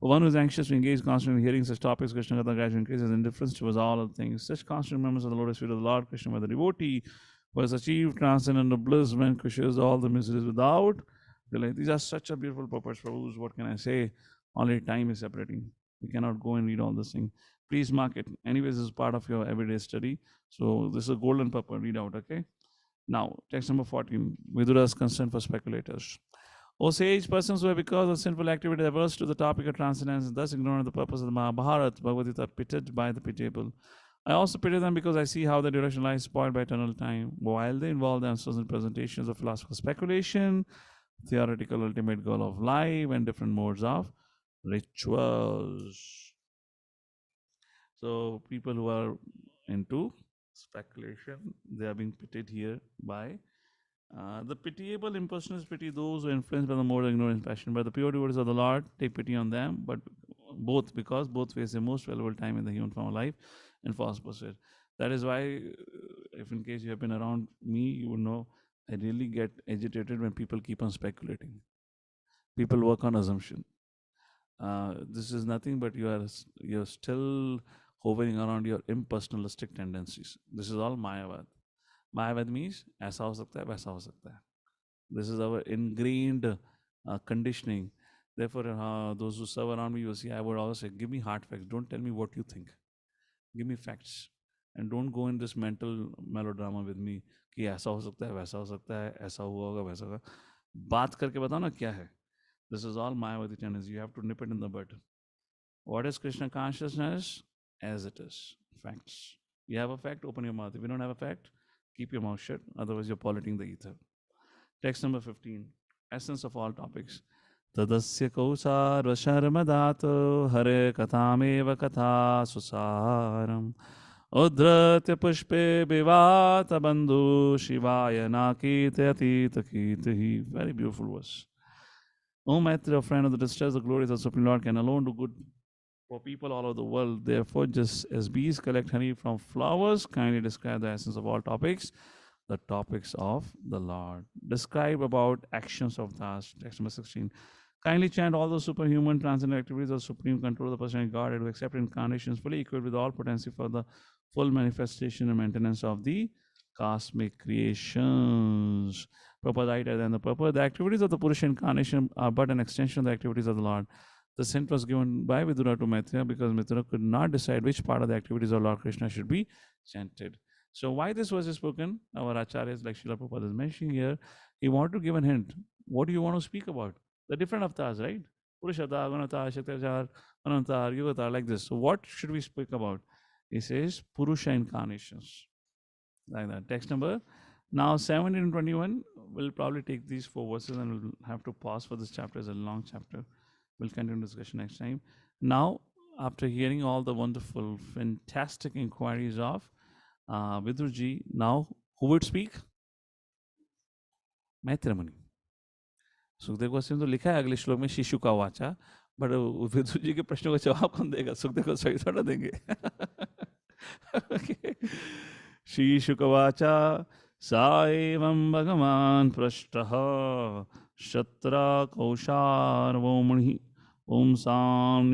For one who is anxious to engage constantly in hearing such topics, Krishna Katha gradually increases indifference towards all other things. Such constant remembrance of the lotus feet of the Lord Krishna by the devotee who has achieved transcendental bliss vanquishes all the miseries without delay. These are such a beautiful purpose, Prabhu. What can I say? Only time is separating. We cannot go and read all this thing. Please mark it. Anyways, this is part of your everyday study. So this is a golden purpose. Read out, okay? Now, text number 14. Vidura's concern for speculators. O sage, persons who are because of sinful activity averse to the topic of transcendence and thus ignore the purpose of the Mahabharata, Bhagavad Gita, are pitted by the pitiable. I also pity them because I see how their direction lies spoiled by eternal time, while they involve themselves in presentations of philosophical speculation, theoretical ultimate goal of life, and different modes of rituals. So people who are into speculation, they are being pitied here by the pitiable impersonalists pity those who are influenced by the more ignorant passion. But the pure devotees of the Lord take pity on them, but both because both face the most valuable time in the human form of life and false pursuit. That is why, if in case you have been around me, you would know I really get agitated when people keep on speculating. People work on assumption. This is nothing but you're still hovering around your impersonalistic tendencies. This is all Mayavad. Mayavad means ऐसा हो सकता है वैसा हो सकता है. This is our ingrained conditioning. Therefore, those who serve around me, you see, I would always say, give me hard facts. Don't tell me what you think. Give me facts. And don't go in this mental melodrama with me कि ऐसा हो सकता है वैसा हो सकता है ऐसा हुआ होगा वैसा होगा. बात करके बताओ ना क्या है. This is all Mayavadi tendency. You have to nip it in the bud. What is Krishna consciousness? As it is. Facts. You have a fact, open your mouth. If you don't have a fact, keep your mouth shut. Otherwise, you're polluting the ether. Text number 15. Essence of all topics. Tadasya kausarvasharmadato hare kathamev katha susaram udratya pushpe bivata bandhu shivaya nakitati takitihi. Very beautiful verse. O Maitreya, friend of the distress, the glories of Supreme Lord can alone do good for people all over the world. Therefore, just as bees collect honey from flowers, kindly describe the essence of all topics, the topics of the Lord. Describe about actions of Das. Text number 16. Kindly chant all the superhuman transcendental activities of supreme control of the personal Godhead who accept incarnations fully equipped with all potency for the full manifestation and maintenance of the cosmic creations. Prabhupada writes, and the purpose, the activities of the Purusha incarnation are but an extension of the activities of the Lord. The hint was given by Vidura to Maitreya because Maitreya could not decide which part of the activities of Lord Krishna should be chanted. So why this verse is spoken? Our acharyas like Srila Prabhupada is mentioning here. He wanted to give a hint. What do you want to speak about? The different avatars, right? Purusha avatar, Gunavatar, Shakti avatar, Anantar, Yugatar, like this. So what should we speak about? He says Purusha incarnations. Like that. Text number. Now 17 and 21, we'll probably take these 4 verses and we'll have to pause for this chapter. It's a long chapter. We'll continue discussion next time. Now, after hearing all the wonderful, fantastic inquiries of Vidurji, now who would speak? Maitreya Muni. Sukhdev Goswami तो लिखा है अगले श्लोक में शिशु का वाचा, but Vidur ji के प्रश्नों का जवाब कौन देगा? सुखदेव गोस्वामी थोड़ा देंगे. शिशु का वाचा सा एवं भगवान पृष्ठः शत्रा कौशार्वोमुनि ओम साम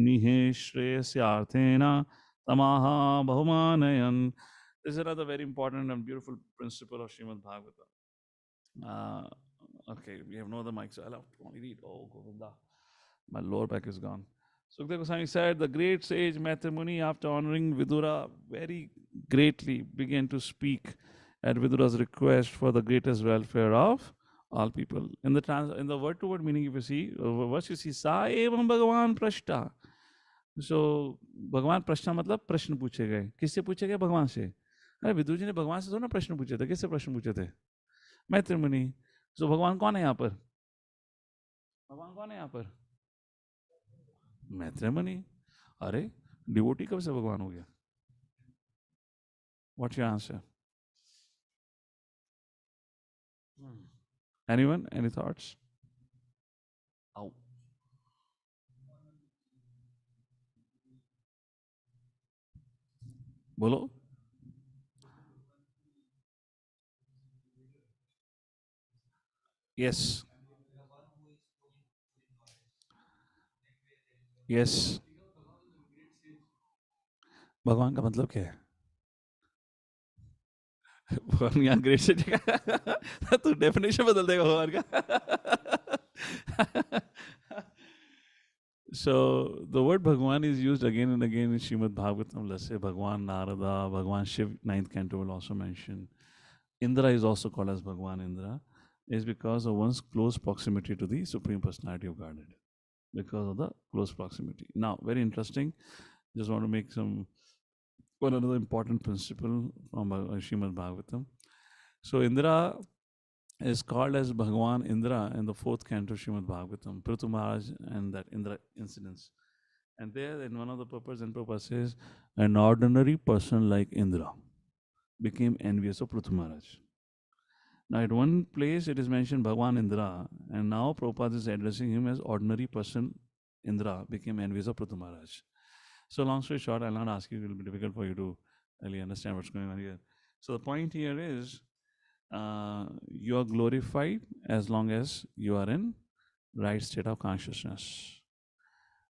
निहेश्रेयस्यार्थेन तमाहा बहुमानयन. This is another very important and beautiful principle of Srimad Bhagavatam. Okay, we have no other mic, so I'll have to only read. Oh, Govinda. My lower back is gone. Sukdev Goswami said, the great sage Maitreya Muni, after honoring Vidura very greatly, began to speak at Vidura's request for the greatest welfare of all people. In the word-to-word meaning, if you see, verse you see, Sa evam Bhagavan Prashta. So, Bhagavan Prashta मतलब प्रश्न पूछे गए. किससे पूछे गए? भगवान से. अरे विदुर जी ने भगवान से थोड़ा प्रश्न पूछे थे. किससे प्रश्न पूछे थे? मैत्रेय मुनि. So भगवान कौन है यहाँ पर? भगवान कौन है यहाँ पर? मैत्रेय मुनि. अरे डिवोटी कब से भगवान हो गया? What's your answer? Anyone? Any thoughts? Ow. बोलो. Yes. यस, भगवान का मतलब क्या है? भगवान यहाँ ग्रेट से जगह तू डेफिनेशन बदल देगा भगवान का. So the word Bhagwan is used again and again in Srimad Bhagavatam. Let's say Bhagwan Narada, Bhagwan Shiv, ninth canto will also mention. Indra is also called as Bhagwan Indra, is because of one's close proximity to the Supreme Personality of Godhead. Because of the close proximity. Now, very interesting. Just want to make one another important principle from Srimad Bhagavatam. So Indra is called as Bhagwan Indra in the fourth canto Srimad Bhagavatam, Prithu Maharaj and that Indra incidents. And there, in one of the purpose, and Prabhupada says, an ordinary person like Indra became envious of Prithu Maharaj. Now, at one place it is mentioned Bhagwan Indra, and now Prabhupada is addressing him as ordinary person Indra became envious of Prithu Maharaj. So, long story short, I'll not ask you, it will be difficult for you to really understand what's going on here. So, the point here is you are glorified as long as you are in right state of consciousness.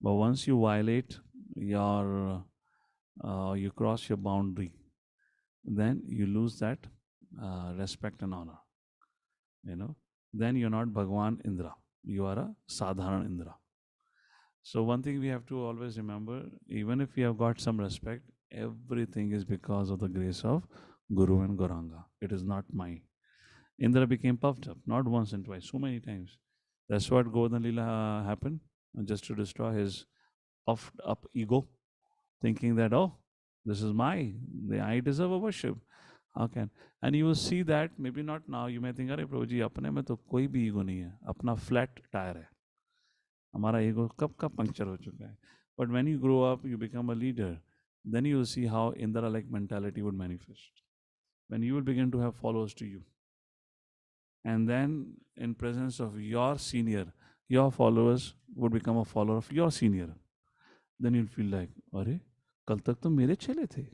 But once you violate your, you cross your boundary, then you lose that respect and honor. You know, then you're not Bhagwan Indra. You are a Sadharan Indra. So one thing we have to always remember, even if we have got some respect, everything is because of the grace of Guru and Gauranga. It is not mine. Indra became puffed up, not once and twice, so many times. That's what Govardhan Lila happened, just to destroy his puffed up ego, thinking that, oh, this is I deserve a worship. How can? And you will see that, maybe not now, you may think, अरे प्रभु जी अपने में तो कोई भी ego नहीं है, अपना flat tyre है, हमारा ईगो कब का पंक्चर हो चुका है. But when you grow up, you become a leader, then you will see how Indra-like mentality would manifest. When you will begin to have followers to you. And then in presence of your senior, your followers would become a follower of your senior. Then you'll feel like, अरे कल तक तो मेरे चले थे,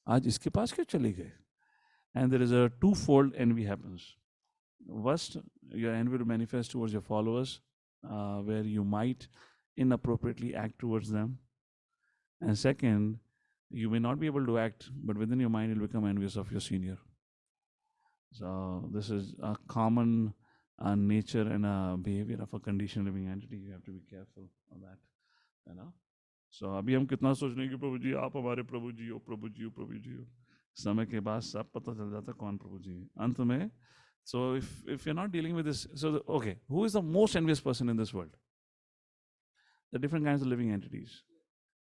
आज इसके पास क्यों चले गए? And there is a twofold envy happens. First, your envy will manifest towards your followers, where you might inappropriately act towards them. And second, you may not be able to act, but within your mind you'll become envious of your senior. So this is a common nature and a behavior of a conditioned living entity. You have to be careful of that, you know. So अभी हम कितना सोच रहे हैं कि प्रभु जी आप हमारे प्रभु जी हो, प्रभु जी हो, प्रभु जी हो. समय के बाद सब पता चल जाता है कौन प्रभु जी है. अंत में, so if you're not dealing with this, so okay, who is the most envious person in this world? The different kinds of living entities.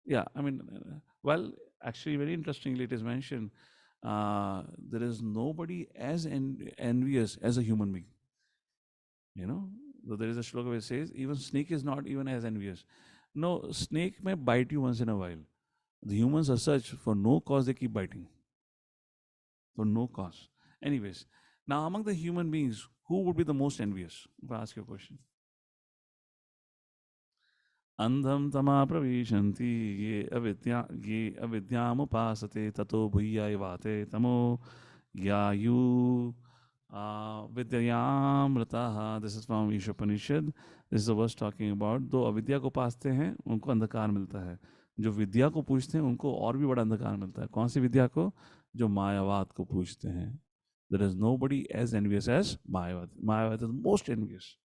Yeah, I mean, well, actually, very interestingly, it is mentioned there is nobody as envious as a human being. You know, so there is a shloka which says even snake is not even as envious. No, snake may bite you once in a while. The humans are such, for no cause they keep biting. For no cause. Anyways, now among the human beings, who would be the most envious? If I ask you a question. अंधम तमा प्रविशन्ति ये अविद्यामुपासते ततो भूयायवाते तमो यायु विद्यामृतः. This is from Ishopanishad. This is the verse talking about दो अविद्या को पासते हैं उनको अंधकार मिलता है, जो विद्या को पूछते हैं उनको और भी बड़ा अंधकार मिलता है. कौन सी विद्या को? जो मायावाद को पूछते हैं. There is nobody as envious as Mayavad. Mayavad is most envious.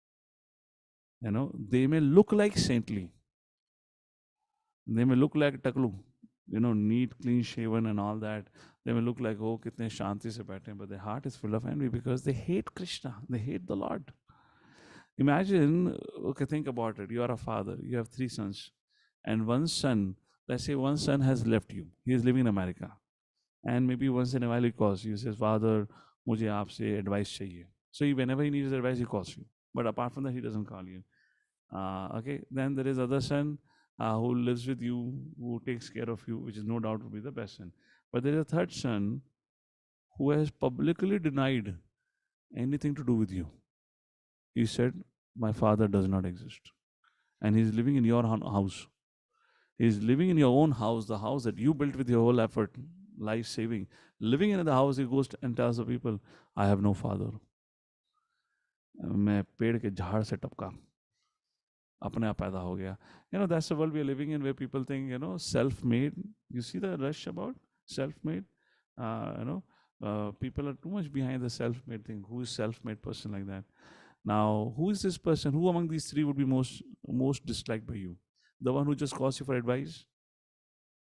You know, they may look like saintly. They may look like taklu, you know, neat, clean shaven and all that. They may look like, oh, kitne shanti se baithe hain, but their heart is full of envy because they hate Krishna. They hate the Lord. Imagine, okay, think about it. You are a father. You have 3 sons. And one son, let's say one son has left you. He is living in America. And maybe once in a while he calls you. He says, Father, mujhe aapse advice chahiye. So whenever he needs advice, he calls you. But apart from that, he doesn't call you. Okay, then there is other son who lives with you, who takes care of you, which is no doubt will be the best son. But there is a third son who has publicly denied anything to do with you. He said, my father does not exist. And he is living in your house. He is living in your own house, the house that you built with your whole effort, life saving. Living in the house, he goes and tells the people, I have no father. मैं पेड़ के झाड़ से टपका. अपने आप पैदा हो गया. That's the world we are living in, where people think, self-made. You see the rush about self-made. You know, people are too much behind the self-made thing. Who is self-made person like that? Now, who is this person? Who among these three would be most disliked by you? The one who just calls you for advice?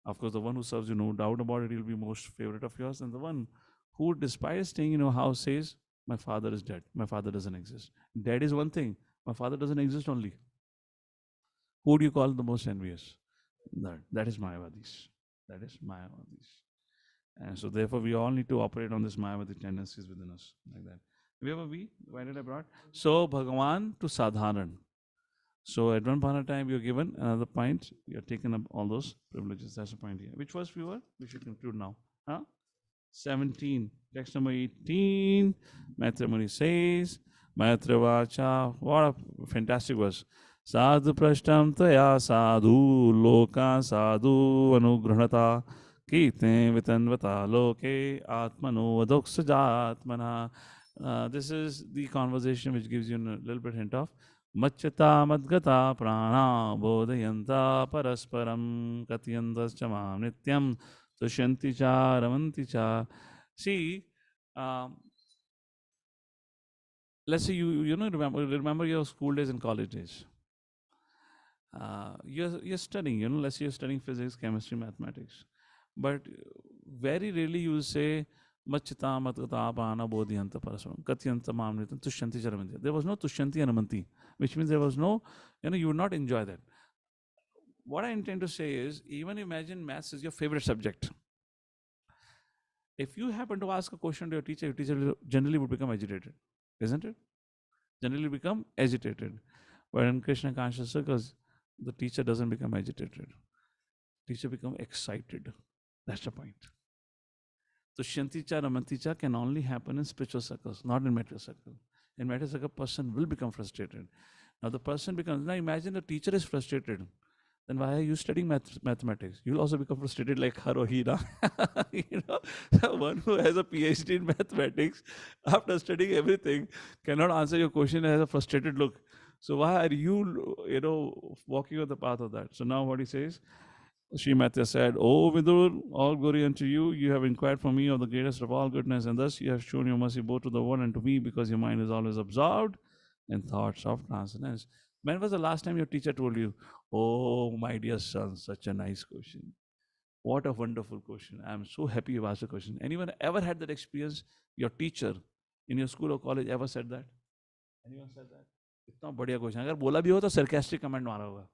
Of course, the one who serves you, no doubt about it, he'll be most favorite of yours. And the one who, despite staying in your house, says, "My father is dead. My father doesn't exist." Dead is one thing. My father doesn't exist only. Who do you call the most envious? That is Mayavadis. That is Mayavadis. And so therefore we all need to operate on this Mayavadi tendencies within us, like that. Where we? Why did I brought? So Bhagavan to Sadharan. So at one point of time you're given another point, you're taken up all those privileges. That's the point here. Which verse we were? We should conclude now. Huh? 17. Text number 18. Maitreya Muni says, Maitreya Vacha. What a fantastic verse. Sadhu prashtam taya sadhu loka sadhu anugrhanata kite vitanvata loke atmano vadoksajatmana. This is the conversation which gives you a little bit hint of Machchata madgata prana bodhayanta parasparam katyantas chamam nityam tushanti cha ramanti cha. See, um, let's say you remember your school days and college days. You're studying, let's say you're studying physics, chemistry, mathematics, but very rarely you will say Machita matata pana bodhyanta parasam katyanta mamnitam tushyanti charamanti. There was no tushyanti and amanti, which means there was no, you would not enjoy that. What I intend to say is, even imagine maths is your favorite subject. If you happen to ask a question to your teacher generally would become agitated, isn't it? Generally become agitated. But in Krishna conscious circles, the teacher doesn't become agitated. Teacher become excited. That's the point. So Shanticha, Ramanticha can only happen in spiritual circles, not in material circle. In material circle, person will become frustrated. Now the person becomes, now imagine the teacher is frustrated. Then why are you studying mathematics? You'll also become frustrated like her or he, the one who has a PhD in mathematics, after studying everything, cannot answer your question and has a frustrated look. So why are you, walking on the path of that? So now what he says, Sri Matya said, "O Vidur, all glory unto you. You have inquired for me of the greatest of all goodness, and thus you have shown your mercy both to the world and to me, because your mind is always absorbed in thoughts of transcendence." When was the last time your teacher told you, "Oh, my dear son, such a nice question. What a wonderful question. I am so happy you asked the question." Anyone ever had that experience? Your teacher in your school or college ever said that? Anyone said that? इतना बढ़िया question. अगर बोला भी हो तो sarcastic comment मारा होगा.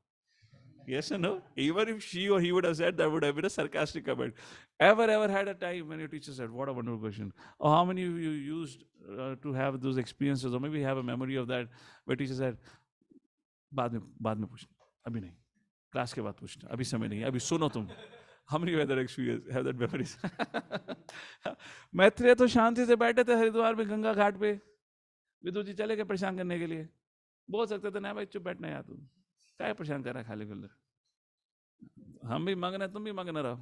Yes or no? Even if she or he would have said, that would have been a sarcastic comment. Ever had a time when your teacher said, "What a wonderful question"? Or how many of you used to have those experiences, or maybe have a memory of that, where teacher said, बाद में पूछना, अभी नहीं, class के बाद पूछना, अभी समय नहीं, अभी सुनो तुम. How many of you had that experience, have that memories? Maitreya तो शांति से बैठे थे हरिद्वार में गंगा घाट पे, विदुर जी चले गए परेशान करने के लिए. बोल सकते थे ना भाई चुप बैठना यार, तुम क्या परेशान कर रहा है खाली गुल्लर. हम भी मगन है, तुम भी मगन रहो,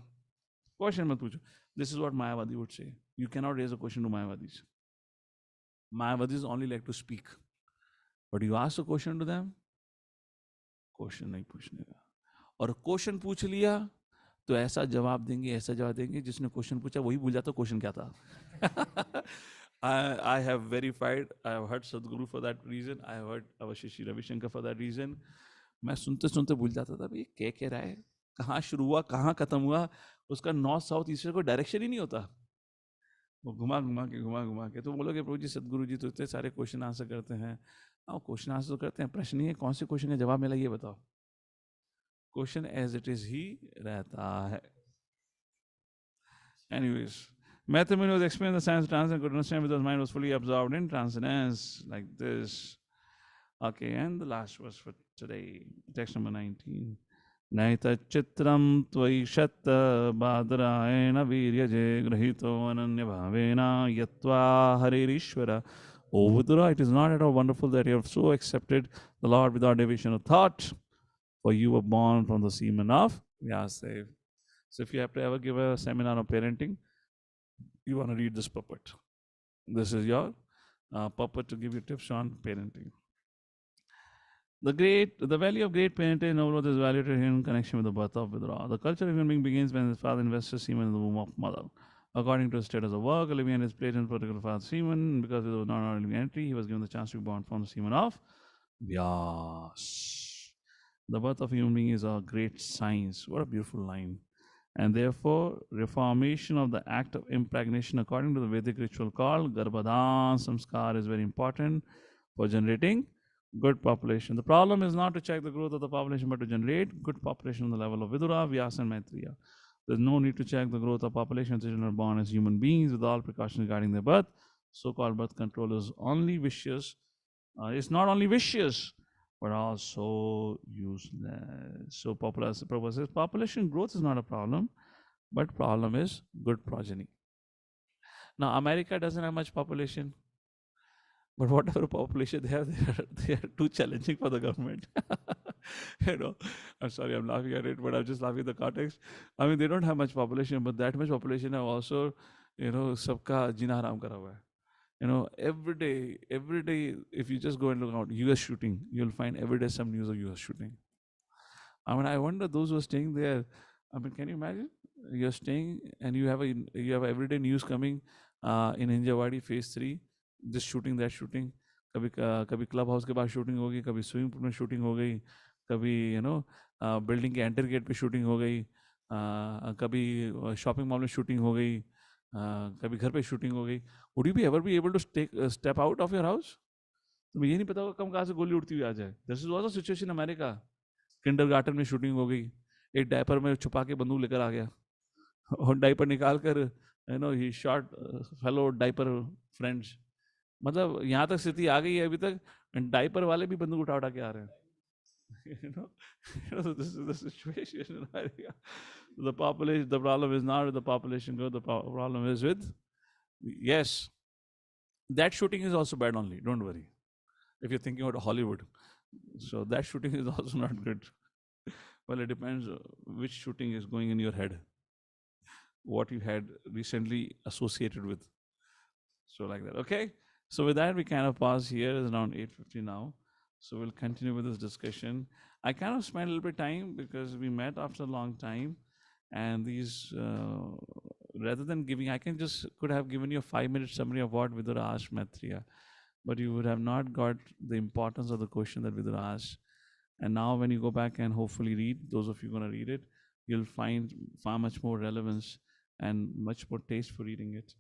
क्वेश्चन मत पूछो. This is what Mayavadi would say. You cannot raise a question to Mayavadis. Mayavadis only like to speak, but you ask a question to them, question नहीं पूछने का. और क्वेश्चन पूछ लिया तो ऐसा जवाब देंगे जिसने क्वेश्चन पूछा वही भूल जाता क्वेश्चन क्या था. I have verified, I have heard Sadhguru for that reason, I have heard our Shishi Ravi Shankar for that reason. मैं सुनते सुनते भूल जाता था भाई क्या कह रहा है, कहाँ शुरू हुआ कहाँ खत्म हुआ, उसका नॉर्थ साउथ ईस्ट कोई डायरेक्शन ही नहीं होता. वो घुमा घुमा के तो बोलोगे प्रभु जी सदगुरु जी तो इतने सारे क्वेश्चन आंसर करते हैं. हाँ क्वेश्चन आंसर तो करते हैं, प्रश्न ही है कौन से क्वेश्चन का जवाब मिला ये बताओ. क्वेश्चन एज इट इज ही रहता है. Anyways, Mathematics was explaining the science of transcendence, could understand because mind was fully absorbed in transcendence, like this. Okay, and the last verse for today, text number 19. Naita chitram tvai shatta badrayena viryaje grahito ananya bhavena yatva haririshvara. Oh, Vidura, it is not at all wonderful that you have so accepted the Lord without deviation of thought, for you were born from the semen of Vyasadeva. So if you have to ever give a seminar on parenting, you want to read this puppet. This is your puppet to give you tips on parenting. The value of great parentage in overload is evaluated in connection with the birth of Vidura. The culture of human being begins when his father invests semen in the womb of mother. According to his status of work, a living is placed in particular father's semen. Because he was not an living entity, he was given the chance to be born from the semen of Vyas. The birth of a human being is a great science. What a beautiful line. And therefore, reformation of the act of impregnation according to the Vedic ritual called Garbhadan Samskar is very important for generating good population. The problem is not to check the growth of the population, but to generate good population on the level of Vidura, Vyasa, and Maitreya. There's no need to check the growth of population. Children are born as human beings with all precautions regarding their birth. So-called birth control is only vicious. It's not only vicious, but also useless. So Prabhupada says population growth is not a problem, but problem is good progeny. Now America doesn't have much population, but whatever population they have, they are too challenging for the government. You know, I'm sorry, I'm laughing at it, but I'm just laughing at the context. I mean, they don't have much population, but that much population have also, sabka jina haram kara hua hai. Every day, if you just go and look out, US shooting, you'll find every day some news of US shooting. I mean, I wonder those who are staying there. I mean, can you imagine? You're staying and you have everyday news coming in Hinjawadi phase 3, this shooting, that shooting. कभी club house के पास shooting होगी, कभी swimming pool में shooting हो गई, कभी building के enter gate पे शूटिंग हो गई, कभी शॉपिंग मॉल में शूटिंग हो गई, कभी घर पे शूटिंग हो गई. Would you be ever be able to step out of your house? तुम्हें ये नहीं पता होगा कम कहाँ से गोली उड़ती हुई आ जाए. This is also situation America. Kindergarten में शूटिंग हो गई, एक डायपर में छुपा के बंदूक लेकर आ गया और डायपर निकाल कर ही शॉट फेलो डायपर फ्रेंड्स. मतलब यहाँ तक स्थिति आ गई है अभी तक, डायपर वाले भी बंदूक उठा उठा के आ रहे हैं. This is the situation in America. The population, the problem is not with the population growth, the problem is with, yes, that shooting is also bad only, don't worry, if you're thinking about Hollywood. So that shooting is also not good. Well, it depends which shooting is going in your head, what you had recently associated with. So like that. Okay. So with that, we kind of pause here. It's around 8:50 now. So we'll continue with this discussion. I kind of spent a little bit of time because we met after a long time, and these rather than giving, I could have given you a 5-minute summary of what Vidura asked Maitreya, but you would have not got the importance of the question that Vidura asked. And now when you go back and hopefully read, those of you going to read it, you'll find far much more relevance and much more taste for reading it.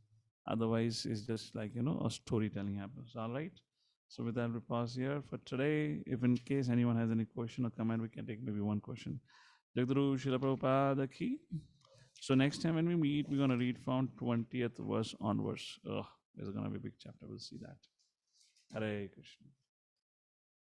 Otherwise, it's just like, a storytelling happens. All right. So with that, we pause here for today. If in case anyone has any question or comment, we can take maybe one question. Jagduru Srila Prabhupada ki. So next time when we meet, we're going to read from 20th verse onwards. There's going to be a big chapter. We'll see that. Hare Krishna.